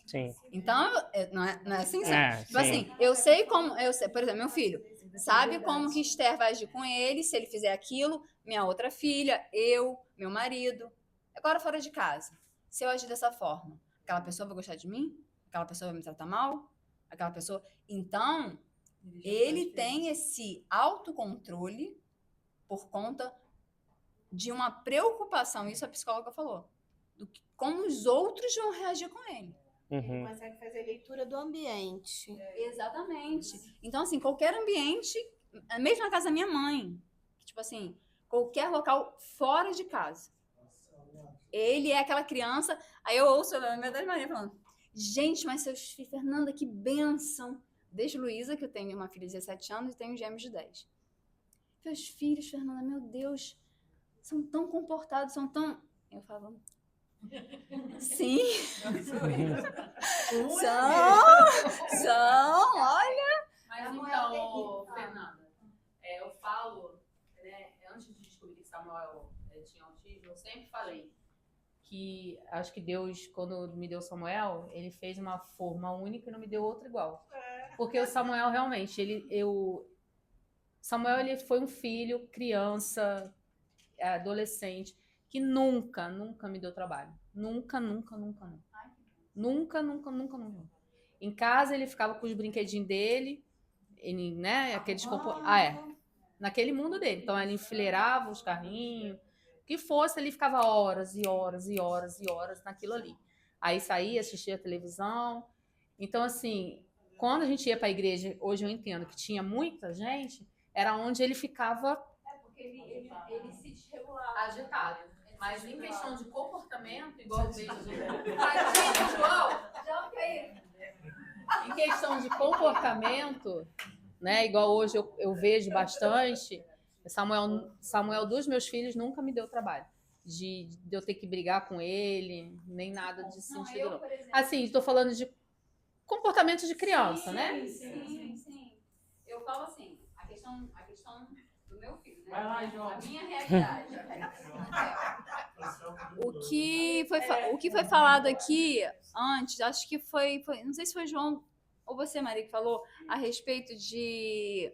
Sim. Então, não é assim, sabe? Tipo sim. assim, eu sei, por exemplo, meu filho sabe como que Esther vai agir com ele, se ele fizer aquilo, minha outra filha, meu marido. Agora, fora de casa, se eu agir dessa forma, aquela pessoa vai gostar de mim? Aquela pessoa vai me tratar mal? Aquela pessoa... Então, ele tem esse autocontrole por conta de uma preocupação, isso a psicóloga falou, como os outros vão reagir com ele. Ele consegue fazer leitura do ambiente. Exatamente. Então, assim, qualquer ambiente, mesmo na casa da minha mãe, tipo assim, qualquer local fora de casa, ele é aquela criança. Aí eu ouço a minha das Maria falando: gente, mas seus filhos, Fernanda, que bênção. Desde Luísa, que eu tenho uma filha de 17 anos e tenho gêmeos de 10. Meus filhos, Fernanda, meu Deus, são tão comportados, são tão... Eu falava... Sim. São, olha. Mas então, Fernanda, eu falo, né, antes de descobrir que Samuel tinha autismo, eu sempre falei que acho que Deus, quando me deu Samuel, ele fez uma forma única e não me deu outra igual. Porque o Samuel realmente, Samuel, ele foi um filho, criança, adolescente, que nunca me deu trabalho. Nunca. Em casa ele ficava com os brinquedinhos dele, ele, né, aqueles naquele mundo dele. Então, ele enfileirava os carrinhos, o que fosse, ele ficava horas e horas e horas e horas naquilo ali. Aí saía, assistia a televisão. Então, assim, quando a gente ia para a igreja, hoje eu entendo que tinha muita gente, era onde ele ficava Porque ele se desregulava. agitado. Mas em questão de comportamento, igual eu vejo... Tadinho, João! Já caiu. Em questão de comportamento, né, igual hoje eu vejo bastante, Samuel dos meus filhos nunca me deu trabalho. De eu ter que brigar com ele, nem nada de sentido. Não. Por exemplo, Assim, estou falando de comportamento de criança, né? Sim. Eu falo assim, a questão do meu filho, né? Vai lá, João. A minha realidade. O que foi falado aqui antes, acho que foi, não sei se foi João ou você, Maria, que falou a respeito de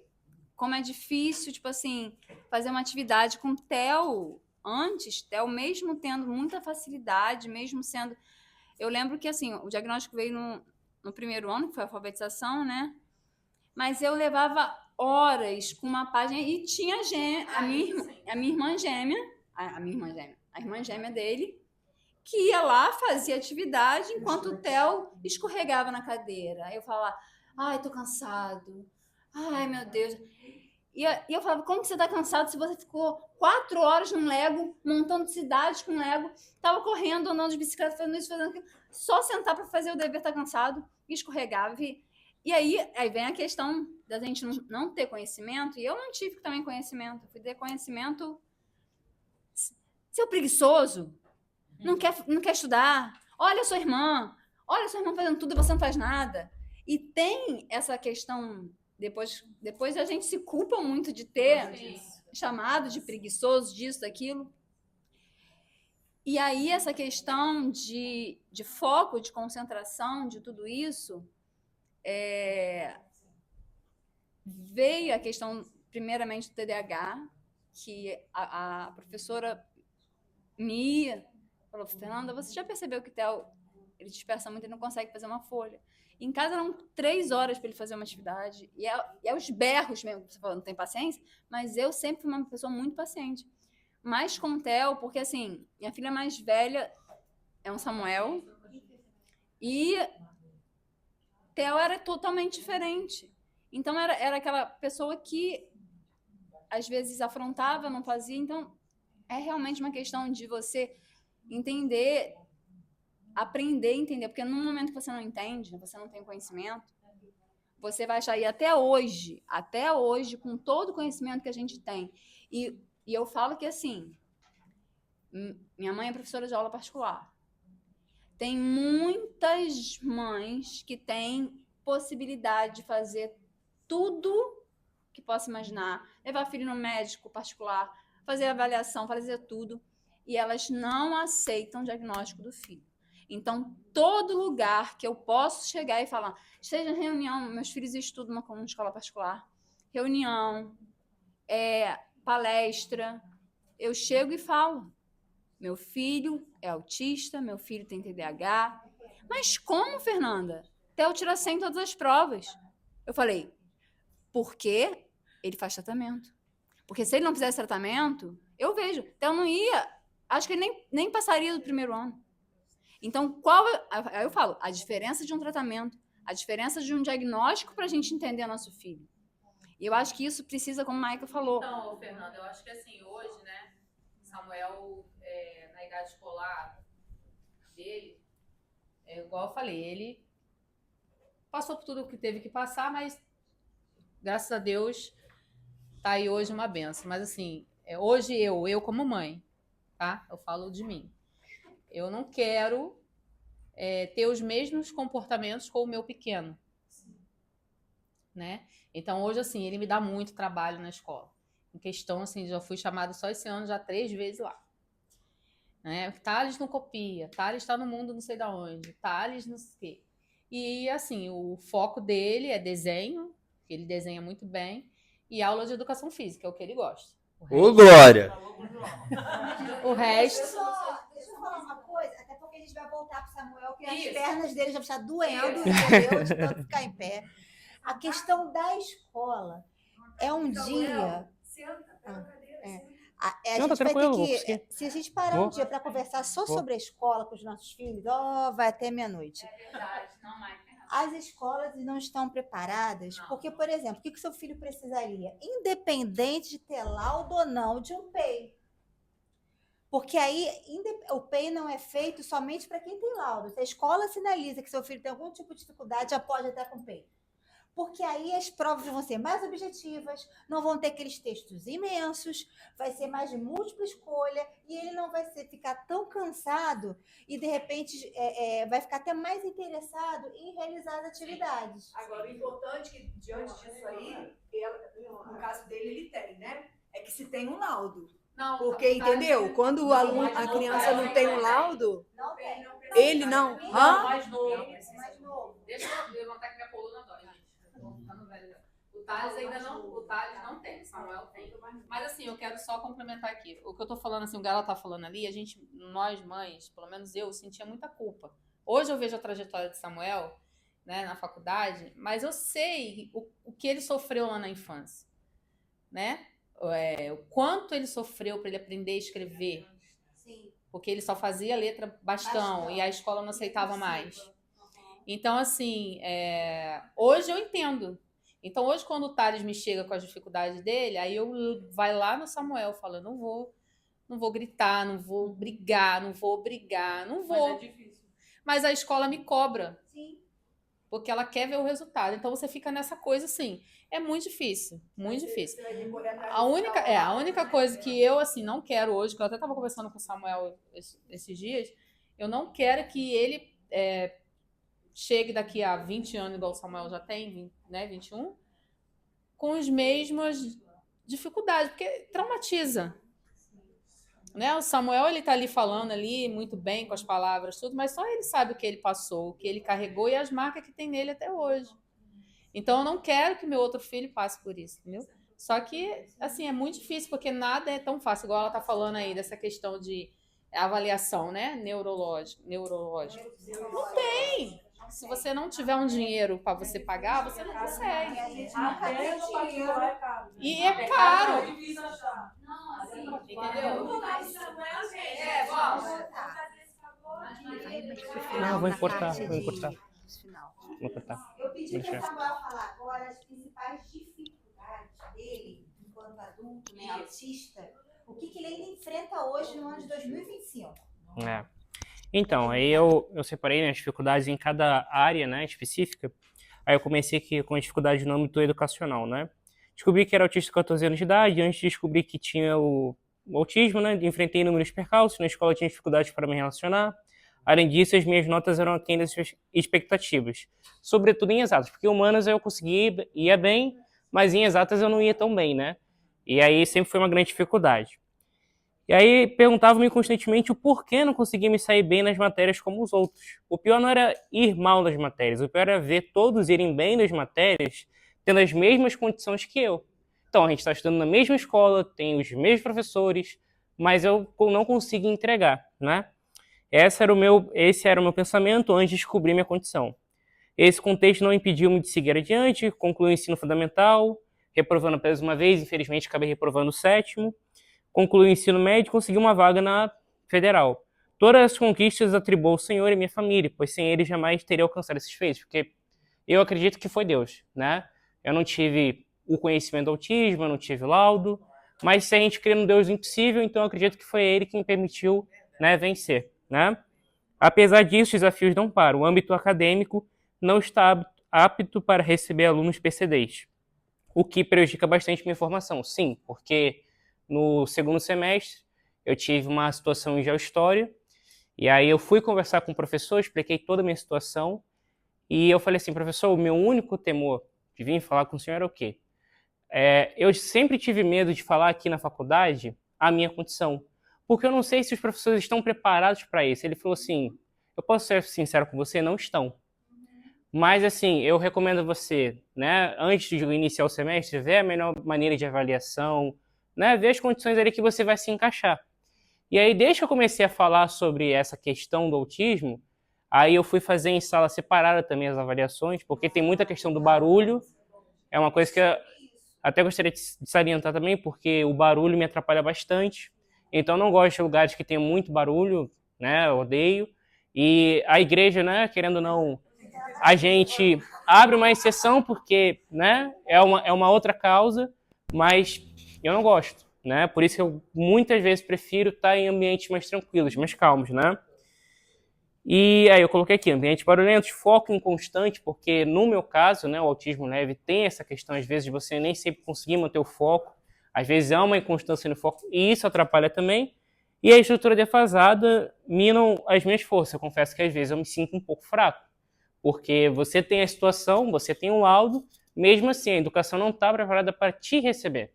como é difícil, tipo assim, fazer uma atividade com Theo antes, Theo mesmo tendo muita facilidade, mesmo sendo... Eu lembro que, assim, o diagnóstico veio no primeiro ano, que foi a alfabetização, né? Mas eu levava horas com uma página e tinha a minha irmã gêmea, a irmã gêmea dele, que ia lá, fazia atividade, enquanto o Theo escorregava na cadeira. Aí eu falava, ai, tô cansado. Ai, meu Deus. E eu falava, como que você tá cansado se você ficou 4 horas no Lego, montando cidades com Lego, tava correndo, andando de bicicleta, fazendo isso, fazendo aquilo. Só sentar para fazer o dever tá cansado, e escorregava. E aí vem a questão da gente não ter conhecimento, e eu não tive também conhecimento. Fui ter conhecimento... Seu preguiçoso, não quer estudar, olha a sua irmã fazendo tudo e você não faz nada. E tem essa questão, depois a gente se culpa muito de ter chamado de preguiçoso, disso, daquilo. E aí essa questão de foco, de concentração, de tudo isso, veio a questão, primeiramente, do TDAH, que a professora Mia falou, Fernanda, você já percebeu que o Theo, ele dispersa muito e não consegue fazer uma folha? Em casa eram 3 horas para ele fazer uma atividade, e é os berros mesmo, você falou, não tem paciência, mas eu sempre fui uma pessoa muito paciente. Mas com o Theo, porque assim, minha filha mais velha é um Samuel, e Theo era totalmente diferente. Então era aquela pessoa que às vezes afrontava, não fazia, então é realmente uma questão de você entender, aprender a entender, porque no momento que você não entende, você não tem conhecimento, você vai achar aí até hoje, com todo o conhecimento que a gente tem. E eu falo que assim, minha mãe é professora de aula particular. Tem muitas mães que têm possibilidade de fazer tudo que possa imaginar, levar filho no médico particular, fazer avaliação, fazer tudo, e elas não aceitam o diagnóstico do filho. Então, todo lugar que eu posso chegar e falar, seja reunião, meus filhos estudam numa escola particular, reunião, palestra, eu chego e falo, meu filho é autista, meu filho tem TDAH, mas como, Fernanda? Theo tira 100 em todas as provas. Eu falei, porque ele faz tratamento. Porque se ele não fizesse tratamento, eu vejo, Theo não ia, acho que ele nem passaria do primeiro ano. Então, aí eu falo, a diferença de um tratamento, a diferença de um diagnóstico para a gente entender nosso filho. E eu acho que isso precisa, como a Maika falou. Então, Fernanda, eu acho que assim, hoje, né, Samuel, na idade escolar dele, igual eu falei, ele passou por tudo o que teve que passar, mas graças a Deus tá aí hoje uma benção. Mas assim, hoje eu como mãe, tá? Eu falo de mim. Eu não quero ter os mesmos comportamentos com o meu pequeno, né? Então hoje assim, ele me dá muito trabalho na escola. Em questão assim, já fui chamada só esse ano já 3 vezes lá. Né? Thales não copia, Thales está no mundo não sei da onde, Thales não sei o quê. E assim, o foco dele é desenho, ele desenha muito bem, e aula de educação física, é o que ele gosta. Ô, Glória! O resto... Deixa eu falar uma coisa, até porque a gente vai voltar para o Samuel, que Isso. as pernas dele já estão doendo, entendeu? De tanto ficar em pé. A questão da escola é um dia Senta, pega a cadeira, senta. A Não, tá gente vai ter tranquilo, vou que, conseguir. se a gente parar um Vou. dia para conversar só Vou. sobre a escola com os nossos filhos, vai até meia-noite. É verdade, não, Mike. As escolas não estão preparadas, porque, por exemplo, o que o seu filho precisaria? Independente de ter laudo ou não de um PEI. Porque aí o PEI não é feito somente para quem tem laudo. Se a escola sinaliza que seu filho tem algum tipo de dificuldade, já pode até com PEI. Porque aí as provas vão ser mais objetivas, não vão ter aqueles textos imensos, vai ser mais de múltipla escolha e ele não vai ficar tão cansado e, de repente, vai ficar até mais interessado em realizar as atividades. Agora, o importante é que, diante disso aí, no caso dele, ele tem, né? É que se tem um laudo. Não, Porque, entendeu? Quando o aluno, a criança não tem um laudo, Não tem. ele não. Não, Hã? mais novo. Mais novo. Deixa eu levantar que minha coluna dói, gente. Eu tô ficando velha já. O Thales ainda não, o Thales não tem, o Samuel tem. Mas assim, eu quero só complementar aqui. O que eu tô falando, assim, o Gala tá falando ali, nós mães, pelo menos eu, sentia muita culpa. Hoje eu vejo a trajetória de Samuel, né, na faculdade, mas eu sei o que ele sofreu lá na infância, né? O quanto ele sofreu para ele aprender a escrever. Sim. Porque ele só fazia letra bastão e a escola não aceitava mais. Então, assim, hoje eu entendo. Então, hoje, quando o Thales me chega com as dificuldades dele, aí eu vai lá no Samuel falando, não vou gritar, não vou brigar, não vou obrigar, não vou. Mas é difícil. Mas a escola me cobra. Sim. Porque ela quer ver o resultado. Então, você fica nessa coisa, assim, é muito difícil, muito difícil. A única coisa que eu, assim, não quero hoje, que eu até estava conversando com o Samuel esses dias, eu não quero que ele chegue daqui a 20 anos, igual o Samuel já tem, né, 21, com as mesmas dificuldades, porque traumatiza. Né? O Samuel, ele tá ali falando ali muito bem com as palavras, tudo, mas só ele sabe o que ele passou, o que ele carregou e as marcas que tem nele até hoje. Então, eu não quero que meu outro filho passe por isso, entendeu? Só que, assim, é muito difícil, porque nada é tão fácil, igual ela tá falando aí, dessa questão de avaliação, né? Neurológica. Não tem! Se você não tiver um dinheiro para você pagar, você não consegue. Até no particular é caro. E é caro. É difícil achar. Não, assim, Entendeu? Não, vou importar, vou importar. Vou cortar. Eu pedi para o Deixa. Samuel falar agora as principais dificuldades dele, enquanto adulto, né, autista, o que ele ainda enfrenta hoje no ano de 2025. Então, aí eu separei, né, as dificuldades em cada área, né, específica. Aí eu comecei aqui com a dificuldade no âmbito educacional, né. Descobri que era autista com 14 anos de idade, antes de descobrir que tinha o autismo, né, enfrentei inúmeros percalços, na escola tinha dificuldades para me relacionar. Além disso, as minhas notas eram aquém das expectativas, sobretudo em exatas, porque humanas eu conseguia, ia bem, mas em exatas eu não ia tão bem, né. E aí sempre foi uma grande dificuldade. E aí perguntavam-me constantemente o porquê não conseguia me sair bem nas matérias como os outros. O pior não era ir mal nas matérias, o pior era ver todos irem bem nas matérias, tendo as mesmas condições que eu. Então, a gente está estudando na mesma escola, tem os mesmos professores, mas eu não consigo entregar, né? Esse era o meu pensamento antes de descobrir minha condição. Esse contexto não impediu-me de seguir adiante, concluí o ensino fundamental, reprovando apenas uma vez, infelizmente acabei reprovando o 7º. Concluí o ensino médio e consegui uma vaga na federal. Todas as conquistas atribuo ao Senhor e minha família, pois sem ele jamais teria alcançado esses feitos, porque eu acredito que foi Deus, né? Eu não tive o conhecimento do autismo, eu não tive laudo, mas se a gente crê no Deus impossível, então eu acredito que foi ele quem permitiu, né, vencer, né? Apesar disso, os desafios não param. O âmbito acadêmico não está apto para receber alunos PCDs, o que prejudica bastante minha formação. Sim, porque no 2º semestre, eu tive uma situação em geohistória, e aí eu fui conversar com o professor, expliquei toda a minha situação, e eu falei assim, professor, o meu único temor de vir falar com o senhor era o quê? Eu sempre tive medo de falar aqui na faculdade a minha condição, porque eu não sei se os professores estão preparados para isso. Ele falou assim, eu posso ser sincero com você? Não estão. Mas, assim, eu recomendo a você, né, antes de iniciar o semestre, ver a melhor maneira de avaliação, né, ver as condições ali que você vai se encaixar. E aí, desde que eu comecei a falar sobre essa questão do autismo, aí eu fui fazer em sala separada também as avaliações, porque tem muita questão do barulho, é uma coisa que Até gostaria de salientar também, porque o barulho me atrapalha bastante. Então, eu não gosto de lugares que tem muito barulho, né? Eu odeio. E a igreja, né? Querendo ou não, a gente abre uma exceção porque, né? É uma outra causa, mas eu não gosto, né? Por isso que eu muitas vezes prefiro estar em ambientes mais tranquilos, mais calmos, né? E aí eu coloquei aqui, ambientes barulhentos, foco inconstante, porque no meu caso, né, o autismo leve tem essa questão, às vezes, de você nem sempre conseguir manter o foco, às vezes há uma inconstância no foco, e isso atrapalha também. E a estrutura defasada minam as minhas forças. Eu confesso que às vezes eu me sinto um pouco fraco, porque você tem a situação, você tem um laudo, mesmo assim a educação não está preparada para te receber.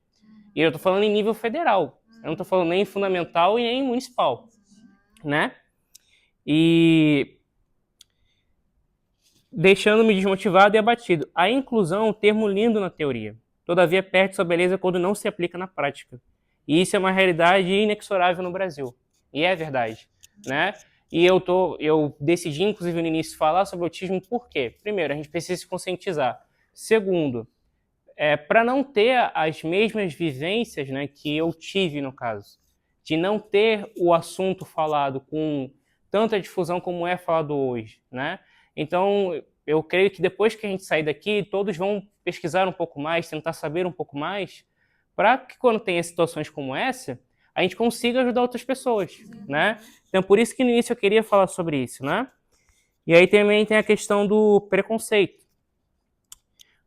E eu estou falando em nível federal, eu não estou falando nem em fundamental e nem em municipal, né? E deixando-me desmotivado e abatido. A inclusão é um termo lindo na teoria, todavia perde sua beleza quando não se aplica na prática. E isso é uma realidade inexorável no Brasil. E é verdade, né? E eu decidi, inclusive, no início, falar sobre autismo por quê? Primeiro, a gente precisa se conscientizar. Segundo, para não ter as mesmas vivências, né, que eu tive no caso, de não ter o assunto falado com tanta difusão como é falado hoje, né? Então, eu creio que depois que a gente sair daqui, todos vão pesquisar um pouco mais, tentar saber um pouco mais, para que quando tenha situações como essa, a gente consiga ajudar outras pessoas, né? Então, por isso que no início eu queria falar sobre isso, né? E aí também tem a questão do preconceito.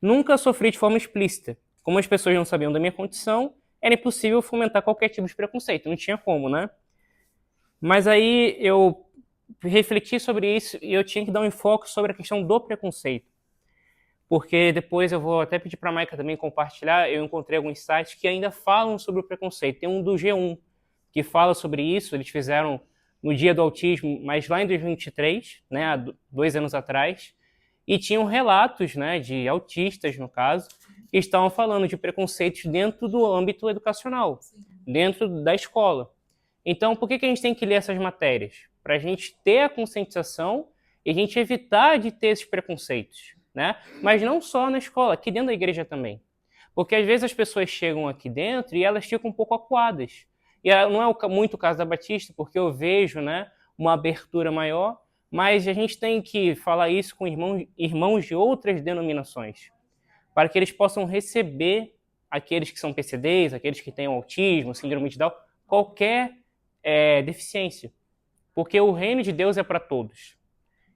Nunca sofri de forma explícita. Como as pessoas não sabiam da minha condição, era impossível fomentar qualquer tipo de preconceito, não tinha como, né? Mas aí eu refleti sobre isso e eu tinha que dar um enfoque sobre a questão do preconceito. Porque depois eu vou até pedir para a Maica também compartilhar, eu encontrei alguns sites que ainda falam sobre o preconceito. Tem um do G1 que fala sobre isso, eles fizeram no Dia do Autismo, mas lá em 2023, né, há 2 anos atrás, e tinham relatos, né, de autistas, no caso, que estavam falando de preconceitos dentro do âmbito educacional, dentro da escola. Então, por que a gente tem que ler essas matérias? Para a gente ter a conscientização e a gente evitar de ter esses preconceitos, né? Mas não só na escola, aqui dentro da igreja também. Porque às vezes as pessoas chegam aqui dentro e elas ficam um pouco acuadas. E não é muito o caso da Batista, porque eu vejo, né, uma abertura maior, mas a gente tem que falar isso com irmãos de outras denominações, para que eles possam receber aqueles que são PCDs, aqueles que têm autismo, síndrome de Down, qualquer deficiência. Porque o reino de Deus é para todos.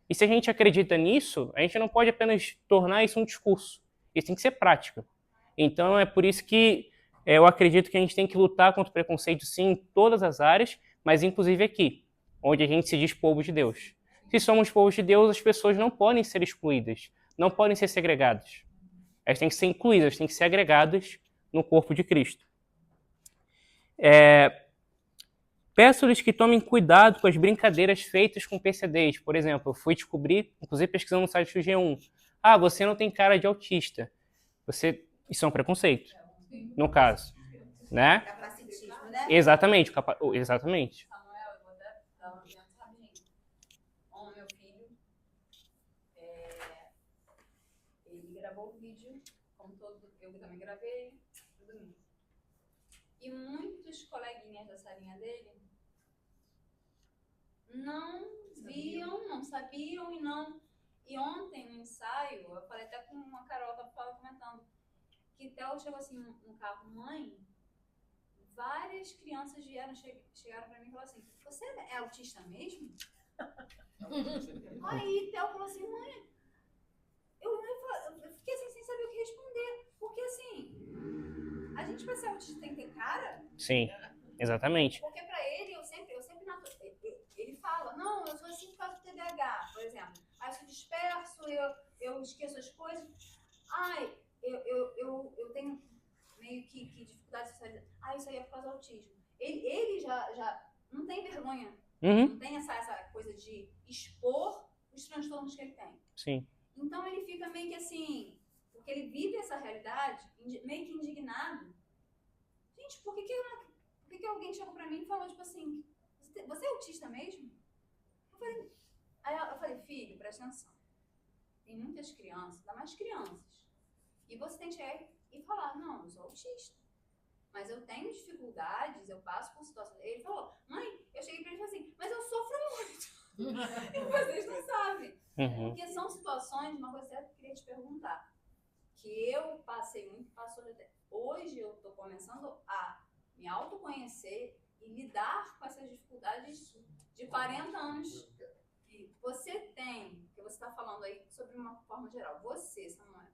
E se a gente acredita nisso, a gente não pode apenas tornar isso um discurso. Isso tem que ser prática. Então é por isso que eu acredito que a gente tem que lutar contra o preconceito, sim, em todas as áreas, mas inclusive aqui, onde a gente se diz povo de Deus. Se somos povos de Deus, as pessoas não podem ser excluídas, não podem ser segregadas. Elas têm que ser incluídas, têm que ser agregadas no corpo de Cristo. Peço-lhes que tomem cuidado com as brincadeiras feitas com PCDs. Por exemplo, eu fui descobrir, inclusive pesquisando no site do G1, você não tem cara de autista. Isso é um preconceito, no caso, né? Capacitismo, né? Exatamente, exatamente. Samuel, eu vou dar um exemplo rapidinho. O meu filho, ele gravou o vídeo, como eu também gravei, no domingo. E muitos coleguinhas da salinha dele não viam, não sabiam e não... E ontem, no ensaio, eu falei até com uma Carol que estava comentando, que Theo chegou assim no carro, mãe, várias crianças chegaram pra mim e falaram assim, você é autista mesmo? Aí Theo falou assim, mãe, eu fiquei assim sem saber o que responder, porque assim, a gente pra ser autista tem que ter cara? Sim, exatamente. Porque pra ele, ele fala, não, eu sou assim por causa do TDAH, por exemplo. Aí eu sou disperso, eu esqueço as coisas. Ai, eu tenho meio que dificuldade de socializar. Isso aí é por causa do autismo. Ele já não tem vergonha, não tem essa coisa de expor os transtornos que ele tem. Sim. Então ele fica meio que assim, porque ele vive essa realidade, meio que indignado. Gente, por que alguém chegou pra mim e falou, tipo assim, você é autista mesmo? Aí eu falei, filho, presta atenção. Tem muitas crianças, ainda mais crianças. E você tem que chegar e e falar, não, eu sou autista. Mas eu tenho dificuldades, eu passo por situações. Ele falou, mãe, eu cheguei pra ele e falei assim, mas eu sofro muito. E vocês não sabem. Uhum. Porque são situações, uma coisa que eu queria te perguntar, que eu passei muito, passou até. Hoje eu tô começando a me autoconhecer e lidar com essas dificuldades de 40 anos. E você tem, que você está falando aí sobre uma forma geral, você, Samuel,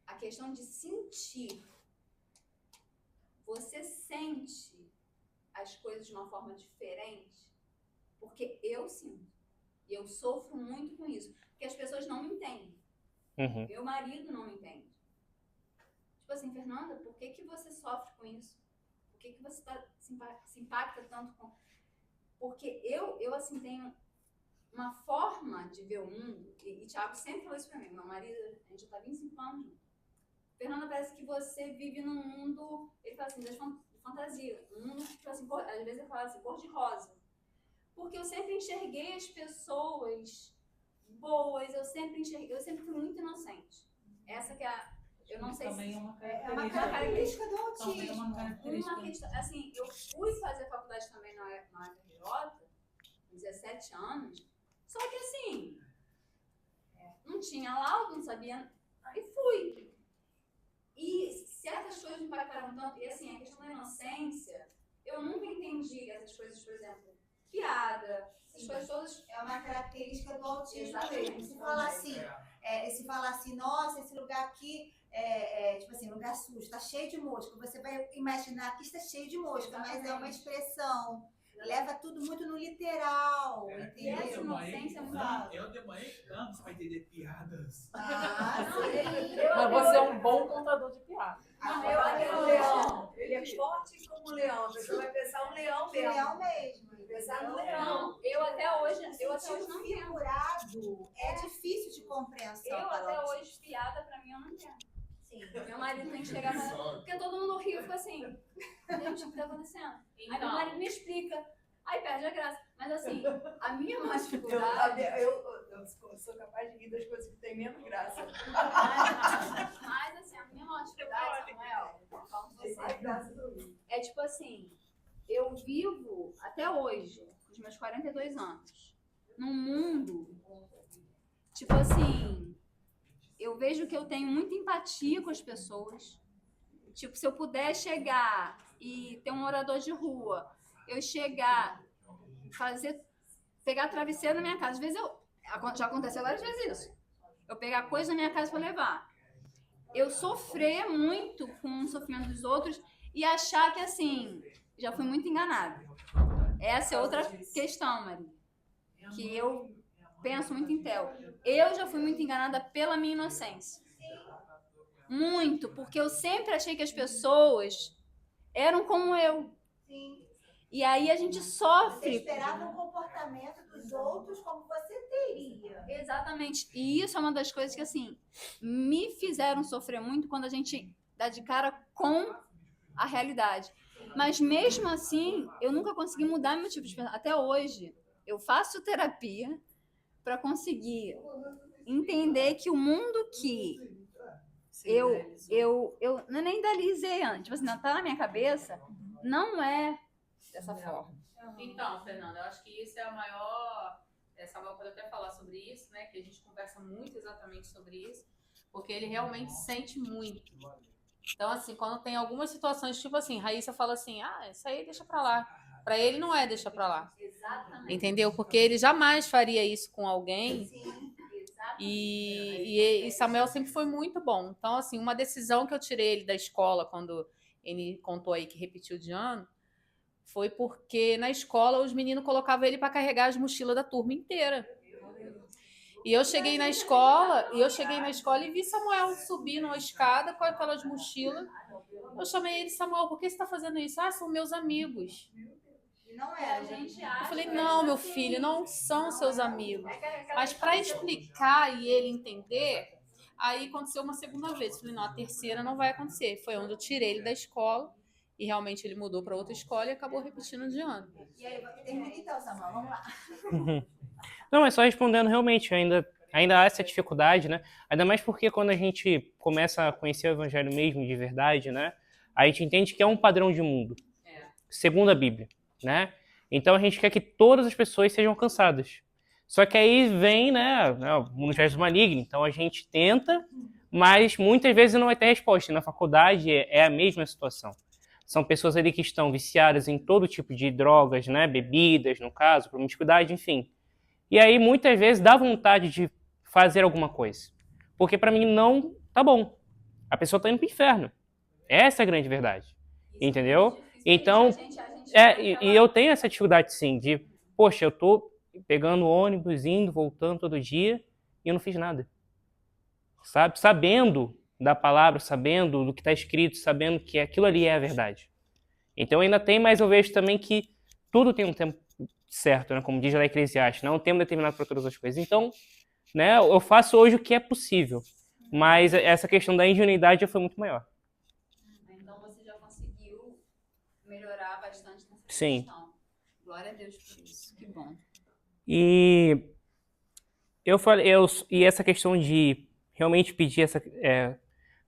a questão de sentir, você sente as coisas de uma forma diferente? Porque eu sinto, e eu sofro muito com isso, porque as pessoas não me entendem. Uhum. Meu marido não me entende. Tipo assim, Fernanda, por que que você sofre com isso? Por que que você se impacta tanto com... Porque eu assim, tenho uma forma de ver o mundo, e Thiago sempre falou isso pra mim, meu marido, a gente já tá 25 anos junto. Fernanda, parece que você vive num mundo, ele fala assim, de fantasia, um mundo, tipo assim, às vezes ele fala assim, cor de rosa. Porque eu sempre enxerguei as pessoas boas, eu sempre fui muito inocente. Essa que é a... Eu não sei Também se... é uma característica do autismo. Também é uma característica. Uma questão, assim, eu fui fazer faculdade também na UFRJ, com 17 anos, só que assim, não tinha laudo, não sabia, e fui. E certas coisas me impactaram tanto, e assim, a questão da inocência, eu nunca entendi essas coisas, por exemplo, piada, essas coisas todas. É uma característica do autismo Exatamente. mesmo. Se falar assim, nossa, esse lugar aqui tipo assim, lugar sujo, está cheio de mosca. Você vai imaginar que está cheio de mosca, mas é uma expressão. Leva tudo muito no literal, E entendeu? essa inocência é muito Eu demorei anos pra entender piadas. Mas você é um bom contador de piadas. Eu acho que o leão, ele é forte como um leão. Você vai pensar um leão mesmo. Leão mesmo. Pensar no leão. Não, eu até hoje não entendo. Figurado é difícil de compreensão. Eu para o até autismo. hoje, piada pra mim, eu não entendo. Sim. Meu marido tem que chegar pra... Porque todo mundo ri e fica assim, gente, o que tá acontecendo? Aí meu Então, marido me explica, aí perde a graça. Mas assim, a minha maior dificuldade... Eu sou capaz de rir das coisas que têm menos graça. Mas assim, a minha maior dificuldade, Samuel, eu falo com você, é tipo assim, eu vivo até hoje, com os meus 42 anos, num mundo, tipo assim, eu vejo que eu tenho muita empatia com as pessoas. Tipo, se eu puder chegar e ter um morador de rua, eu chegar, pegar travesseiro na minha casa. Às vezes já aconteceu várias vezes isso. Eu pegar coisa na minha casa para levar. Eu sofrer muito com o sofrimento dos outros e achar que, assim, já fui muito enganada. Essa é outra questão, Maria, que eu penso muito em Theo. Eu já fui muito enganada pela minha inocência. Muito, porque eu sempre achei que as pessoas eram como eu. Sim. E aí a gente Você sofre. esperava o comportamento dos outros como você teria. Exatamente. E isso é uma das coisas que, assim, me fizeram sofrer muito quando a gente dá de cara com a realidade. Mas mesmo assim, eu nunca consegui mudar meu tipo de pensamento. Até hoje, eu faço terapia para conseguir entender que o mundo que eu não é nem idealizei antes, tipo assim, não tá na minha cabeça, não é dessa forma. Então, Fernanda, eu acho que isso é a maior... Samuel pode até falar sobre isso, né? Que a gente conversa muito exatamente sobre isso, porque ele realmente sente muito. Então, assim, quando tem algumas situações, tipo assim, Raíssa fala assim, isso aí deixa pra lá. Pra ele não é deixa pra lá. Exatamente. Entendeu? Porque ele jamais faria isso com alguém. Sim. E Samuel sempre foi muito bom. Então, assim, uma decisão que eu tirei ele da escola, quando ele contou aí que repetiu de ano, foi porque na escola os meninos colocavam ele para carregar as mochilas da turma inteira. E eu cheguei na escola e vi Samuel subir numa escada com aquelas mochilas. Eu chamei ele, Samuel, por que você está fazendo isso? São meus amigos. Não A era. gente Eu acha. falei, não, meu filho, não são seus amigos. Mas para explicar e ele entender, aí aconteceu uma segunda vez. Eu falei, não, a terceira não vai acontecer. Foi onde eu tirei ele da escola e realmente ele mudou para outra escola e acabou repetindo de ano. E aí, termina então, Samuel, vamos lá. Não, mas só respondendo, realmente, eu ainda Ainda há essa dificuldade, né? Ainda mais porque quando a gente começa a conhecer o evangelho mesmo de verdade, né? A gente entende que é um padrão de mundo, segundo a Bíblia, né? Então a gente quer que todas as pessoas sejam alcançadas. Só que aí vem, né, o mundo já é maligno, então a gente tenta, mas muitas vezes não vai ter resposta. Na faculdade é a mesma situação. São pessoas ali que estão viciadas em todo tipo de drogas, né, bebidas, no caso, promiscuidade, enfim. E aí muitas vezes dá vontade de fazer alguma coisa. Porque para mim não tá bom. A pessoa tá indo pro inferno. Essa é a grande verdade. Entendeu? Então, e eu tenho essa dificuldade sim, de, poxa, eu tô pegando ônibus, indo, voltando todo dia, e eu não fiz nada. Sabe? Sabendo da palavra, sabendo do que está escrito, sabendo que aquilo ali é a verdade. Então ainda tem, mas eu vejo também que tudo tem um tempo certo, né? Como diz lá Eclesiastes, não é um tempo determinado para todas as coisas. Então, né, eu faço hoje o que é possível, mas essa questão da ingenuidade já foi muito maior. Então você já conseguiu melhorar bastante nessa Sim. questão. Glória a Deus por isso. Que bom. E eu falei, e essa questão de realmente pedir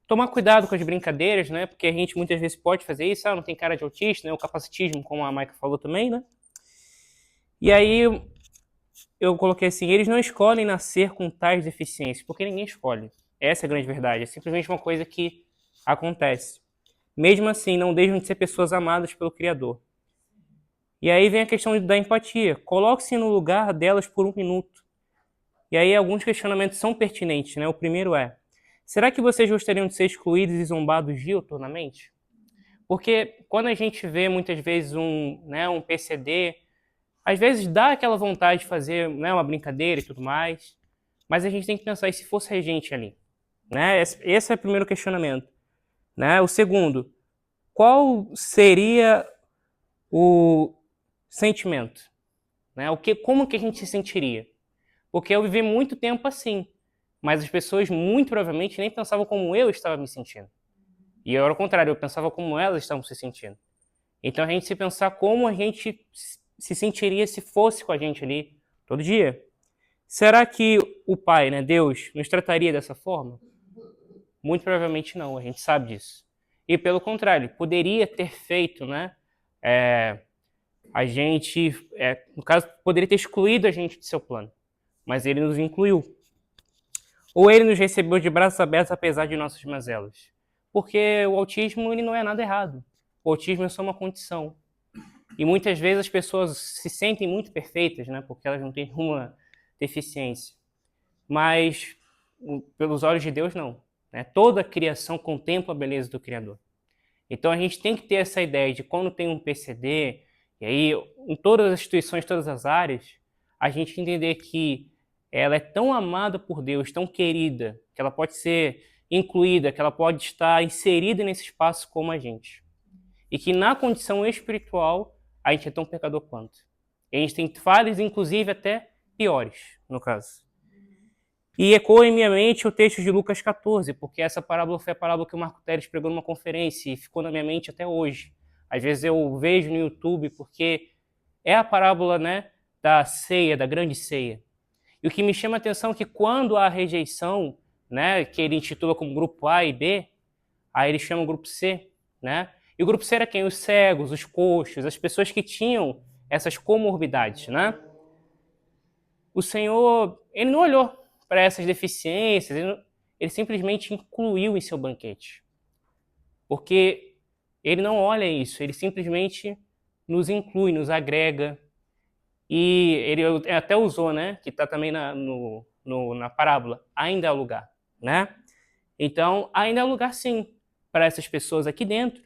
tomar cuidado com as brincadeiras, né? Porque a gente muitas vezes pode fazer isso, não tem cara de autista, né? O capacitismo, como a Maika falou também, né? E aí eu coloquei assim, eles não escolhem nascer com tais deficiências, porque ninguém escolhe. Essa é a grande verdade, é simplesmente uma coisa que acontece. Mesmo assim, não deixam de ser pessoas amadas pelo Criador. E aí vem a questão da empatia. Coloque-se no lugar delas por 1 minuto. E aí alguns questionamentos são pertinentes, né? O primeiro é, será que vocês gostariam de ser excluídos e zombados diuturnamente? Porque quando a gente vê muitas vezes um PCD, às vezes dá aquela vontade de fazer, né, uma brincadeira e tudo mais, mas a gente tem que pensar, e se fosse a gente ali? Né? Esse é o primeiro questionamento. Né? O segundo, qual seria o sentimento? Né? Como que a gente se sentiria? Porque eu vivi muito tempo assim, mas as pessoas muito provavelmente nem pensavam como eu estava me sentindo. E eu era o contrário, eu pensava como elas estavam se sentindo. Então a gente se pensar como a gente se sentiria se fosse com a gente ali todo dia. Será que o Pai, né, Deus, nos trataria dessa forma? Muito provavelmente não, a gente sabe disso. E pelo contrário, poderia ter feito, né, a gente, no caso, poderia ter excluído a gente do seu plano, mas ele nos incluiu. Ou ele nos recebeu de braços abertos apesar de nossas mazelas. Porque o autismo ele não é nada errado. O autismo é só uma condição. E muitas vezes as pessoas se sentem muito perfeitas, né, porque elas não têm nenhuma deficiência. Mas, pelos olhos de Deus, não. Né? Toda a criação contempla a beleza do Criador. Então a gente tem que ter essa ideia de quando tem um PCD, e aí em todas as instituições, todas as áreas, a gente entender que ela é tão amada por Deus, tão querida, que ela pode ser incluída, que ela pode estar inserida nesse espaço como a gente. E que na condição espiritual, a gente é tão pecador quanto. E a gente tem falhas, inclusive, até piores, no caso. E ecoa em minha mente o texto de Lucas 14, porque essa parábola foi a parábola que o Marco Teres pregou numa conferência e ficou na minha mente até hoje. Às vezes eu vejo no YouTube, porque é a parábola, né, da ceia, da grande ceia. E o que me chama a atenção é que quando há rejeição, né, que ele intitula como grupo A e B, aí ele chama o grupo C, né? E o grupo C era quem? Os cegos, os coxos, as pessoas que tinham essas comorbidades, né? O Senhor, ele não olhou para essas deficiências, ele simplesmente incluiu em seu banquete. Porque ele não olha isso, ele simplesmente nos inclui, nos agrega. E ele até usou, né, que está também na parábola, ainda há lugar, né? Então, ainda há lugar sim para essas pessoas aqui dentro.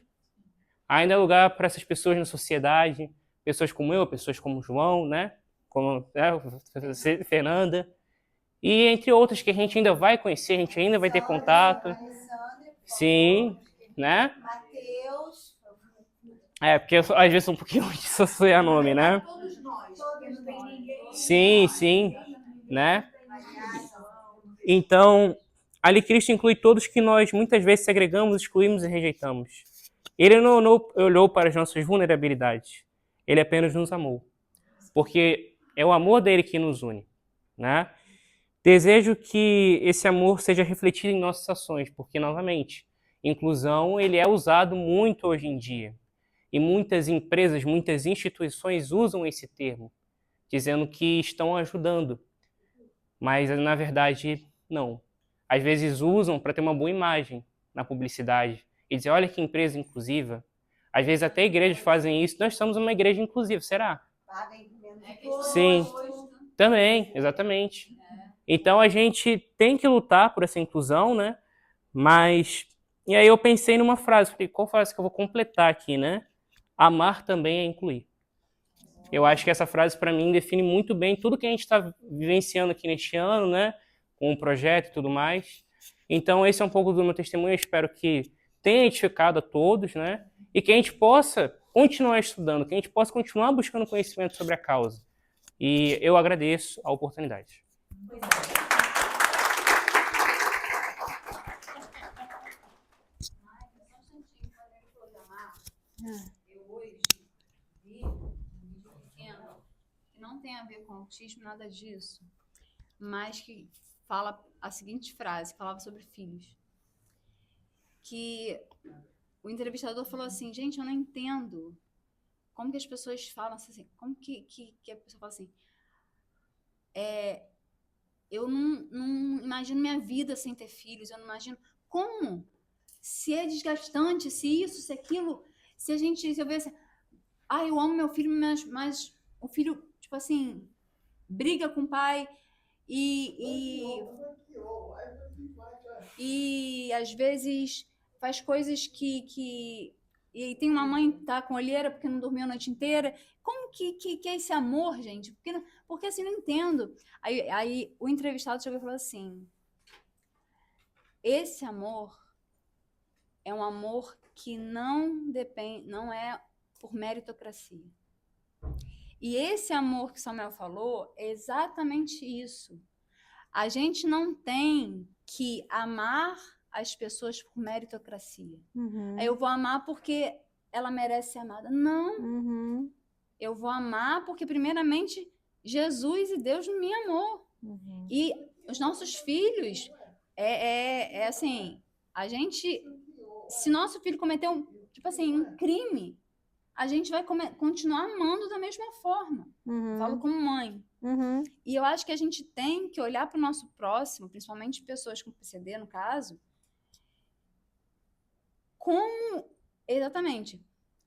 Ainda há lugar para essas pessoas na sociedade, pessoas como eu, pessoas como João, né? Como Fernanda, e entre outras que a gente ainda vai conhecer, a gente ainda vai ter contato. Sim, né? Mateus. Porque eu, às vezes um pouquinho dissociar nome, né? Todos nós, porque não tem ninguém. Sim, né? Então, ali Cristo inclui todos que nós muitas vezes segregamos, excluímos e rejeitamos. Ele não olhou para as nossas vulnerabilidades. Ele apenas nos amou. Porque é o amor dele que nos une, né? Desejo que esse amor seja refletido em nossas ações, porque, novamente, inclusão ele é usado muito hoje em dia. E muitas empresas, muitas instituições usam esse termo, dizendo que estão ajudando. Mas, na verdade, não. Às vezes usam para ter uma boa imagem na publicidade e dizer, olha que empresa inclusiva. Às vezes até igrejas fazem isso. Nós somos uma igreja inclusiva, será? Sim, também, exatamente. Então a gente tem que lutar por essa inclusão, né? Mas, e aí eu pensei numa frase, falei, qual frase que eu vou completar aqui, né? Amar também é incluir. Eu acho que essa frase, para mim, define muito bem tudo que a gente está vivenciando aqui neste ano, né? Com o projeto e tudo mais. Então, esse é um pouco do meu testemunho. Eu espero que tenha edificado a todos, né? E que a gente possa continuar estudando, que a gente possa continuar buscando conhecimento sobre a causa. E eu agradeço a oportunidade. Eu hoje vi um vídeo pequeno que não tem a ver com autismo, nada disso, mas que fala a seguinte frase, falava sobre filhos, que o entrevistador falou assim, gente, eu não entendo como que as pessoas falam assim, como que a pessoa fala assim, eu não imagino minha vida sem ter filhos, eu não imagino como, se é desgastante, se isso, se aquilo, se eu ver assim, eu amo meu filho, mas o filho, tipo assim, briga com o pai e às vezes faz coisas e tem uma mãe que tá com olheira porque não dormiu a noite inteira. Como que é esse amor, gente? Porque assim, não entendo. Aí o entrevistado chegou e falou assim, esse amor é um amor que não depende, não é por meritocracia. E esse amor que Samuel falou é exatamente isso. A gente não tem que amar as pessoas por meritocracia. Uhum. Eu vou amar porque ela merece ser amada. Não. Uhum. Eu vou amar porque, primeiramente, Jesus e Deus me amou. Uhum. E os nossos filhos, assim, a gente, se nosso filho cometeu, tipo assim, um crime, a gente vai continuar amando da mesma forma. Uhum. Falo como mãe. Uhum. E eu acho que a gente tem que olhar para o nosso próximo, principalmente pessoas com PCD, no caso, como, exatamente,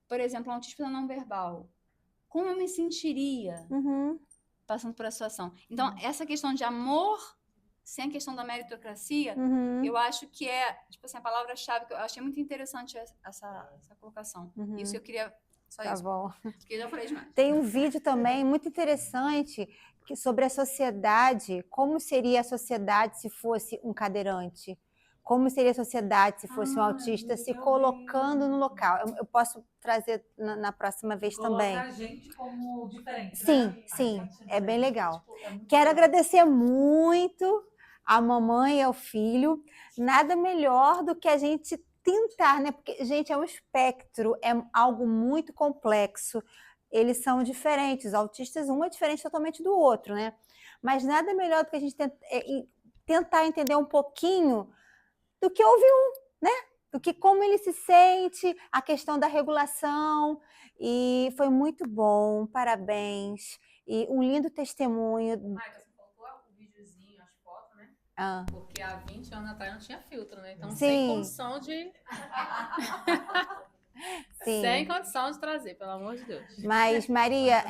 por exemplo, um autista não verbal, como eu me sentiria passando por essa situação. Então, essa questão de amor, sem a questão da meritocracia, eu acho que é, tipo assim, a palavra-chave, que eu achei muito interessante essa colocação. Isso eu queria, só Tá isso. bom. Porque eu já falei demais. Tem um vídeo também muito interessante sobre a sociedade, como seria a sociedade se fosse um cadeirante, como seria a sociedade se fosse um autista se colocando no local. Eu posso trazer na próxima vez também. Colocar a gente como diferente, Sim, né? sim, é bem diferente. legal. Tipo, é muito Quero legal. agradecer muito a mamãe e ao filho. Nada melhor do que a gente tentar, né? Porque, gente, é um espectro, é algo muito complexo. Eles são diferentes, autistas, um é diferente totalmente do outro, né? Mas nada melhor do que a gente tentar entender um pouquinho do que ouvir né? Do que como ele se sente, a questão da regulação. E foi muito bom, parabéns. E um lindo testemunho. Maica, você colocou o videozinho, as fotos, né? Ah. Porque há 20 anos atrás não tinha filtro, né? Então, Sim. sem condição de... Sim. Sem condição de trazer, pelo amor de Deus. Mas, Maria,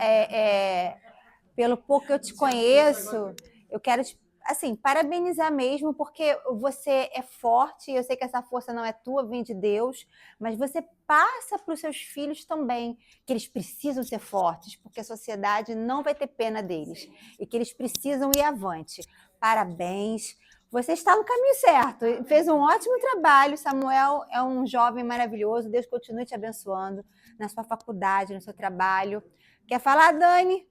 pelo pouco que eu te conheço, eu quero te, assim, parabenizar mesmo, porque você é forte, eu sei que essa força não é tua, vem de Deus, mas você passa para os seus filhos também, que eles precisam ser fortes, porque a sociedade não vai ter pena deles, e que eles precisam ir avante. Parabéns. Você está no caminho certo, fez um ótimo trabalho. Samuel é um jovem maravilhoso, Deus continue te abençoando na sua faculdade, no seu trabalho. Quer falar, Dani?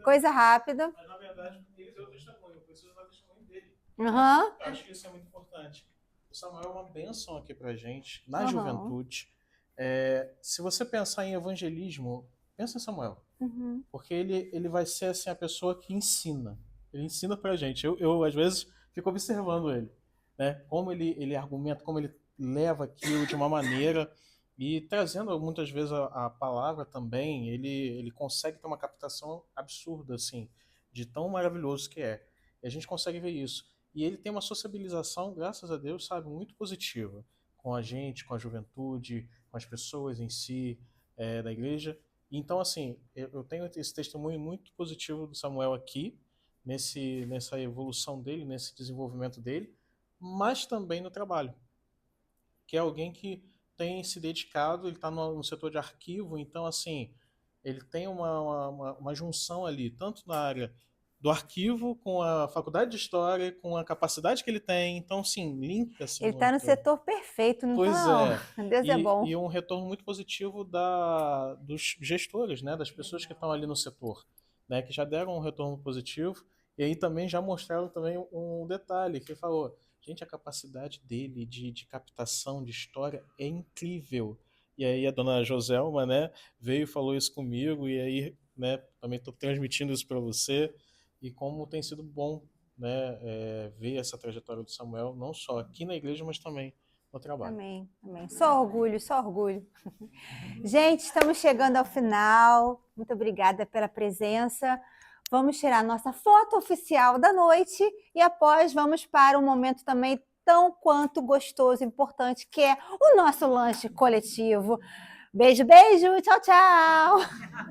Coisa rápida. Mas, na verdade, ele deu testemunho, eu preciso dar testemunho dele. Uhum. Acho que isso é muito importante. O Samuel é uma bênção aqui pra gente, na juventude. Se você pensar em evangelismo, pensa em Samuel. Porque ele vai ser assim, a pessoa que ensina. Ele ensina pra gente. Eu às vezes, fico observando ele, né? Como ele argumenta, como ele leva aquilo de uma maneira e trazendo muitas vezes a palavra também, ele consegue ter uma captação absurda, assim, de tão maravilhoso que é. E a gente consegue ver isso. E ele tem uma sociabilização, graças a Deus, sabe, muito positiva com a gente, com a juventude, com as pessoas em si, da igreja. Então, assim, eu tenho esse testemunho muito positivo do Samuel aqui, nessa evolução dele, nesse desenvolvimento dele, mas também no trabalho, que é alguém que tem se dedicado, ele está no setor de arquivo, então, assim, ele tem uma junção ali, tanto na área do arquivo, com a faculdade de história, com a capacidade que ele tem, então, sim, linka-se Ele está no muito. setor perfeito, não Pois está, é. não? Deus é bom. E um retorno muito positivo dos gestores, né, das pessoas que estão ali no setor, né, que já deram um retorno positivo, e aí também já mostraram também um detalhe, que falou, gente, a capacidade dele de captação de história é incrível. E aí a dona Joselma, né, veio e falou isso comigo, e aí, né, também estou transmitindo isso para você, e como tem sido bom, né, ver essa trajetória do Samuel, não só aqui na igreja, mas também no trabalho. Amém, amém. Só orgulho, só orgulho. Gente, estamos chegando ao final. Muito obrigada pela presença. Vamos tirar nossa foto oficial da noite e após vamos para um momento também tão quanto gostoso e importante, que é o nosso lanche coletivo. Beijo, beijo, tchau, tchau!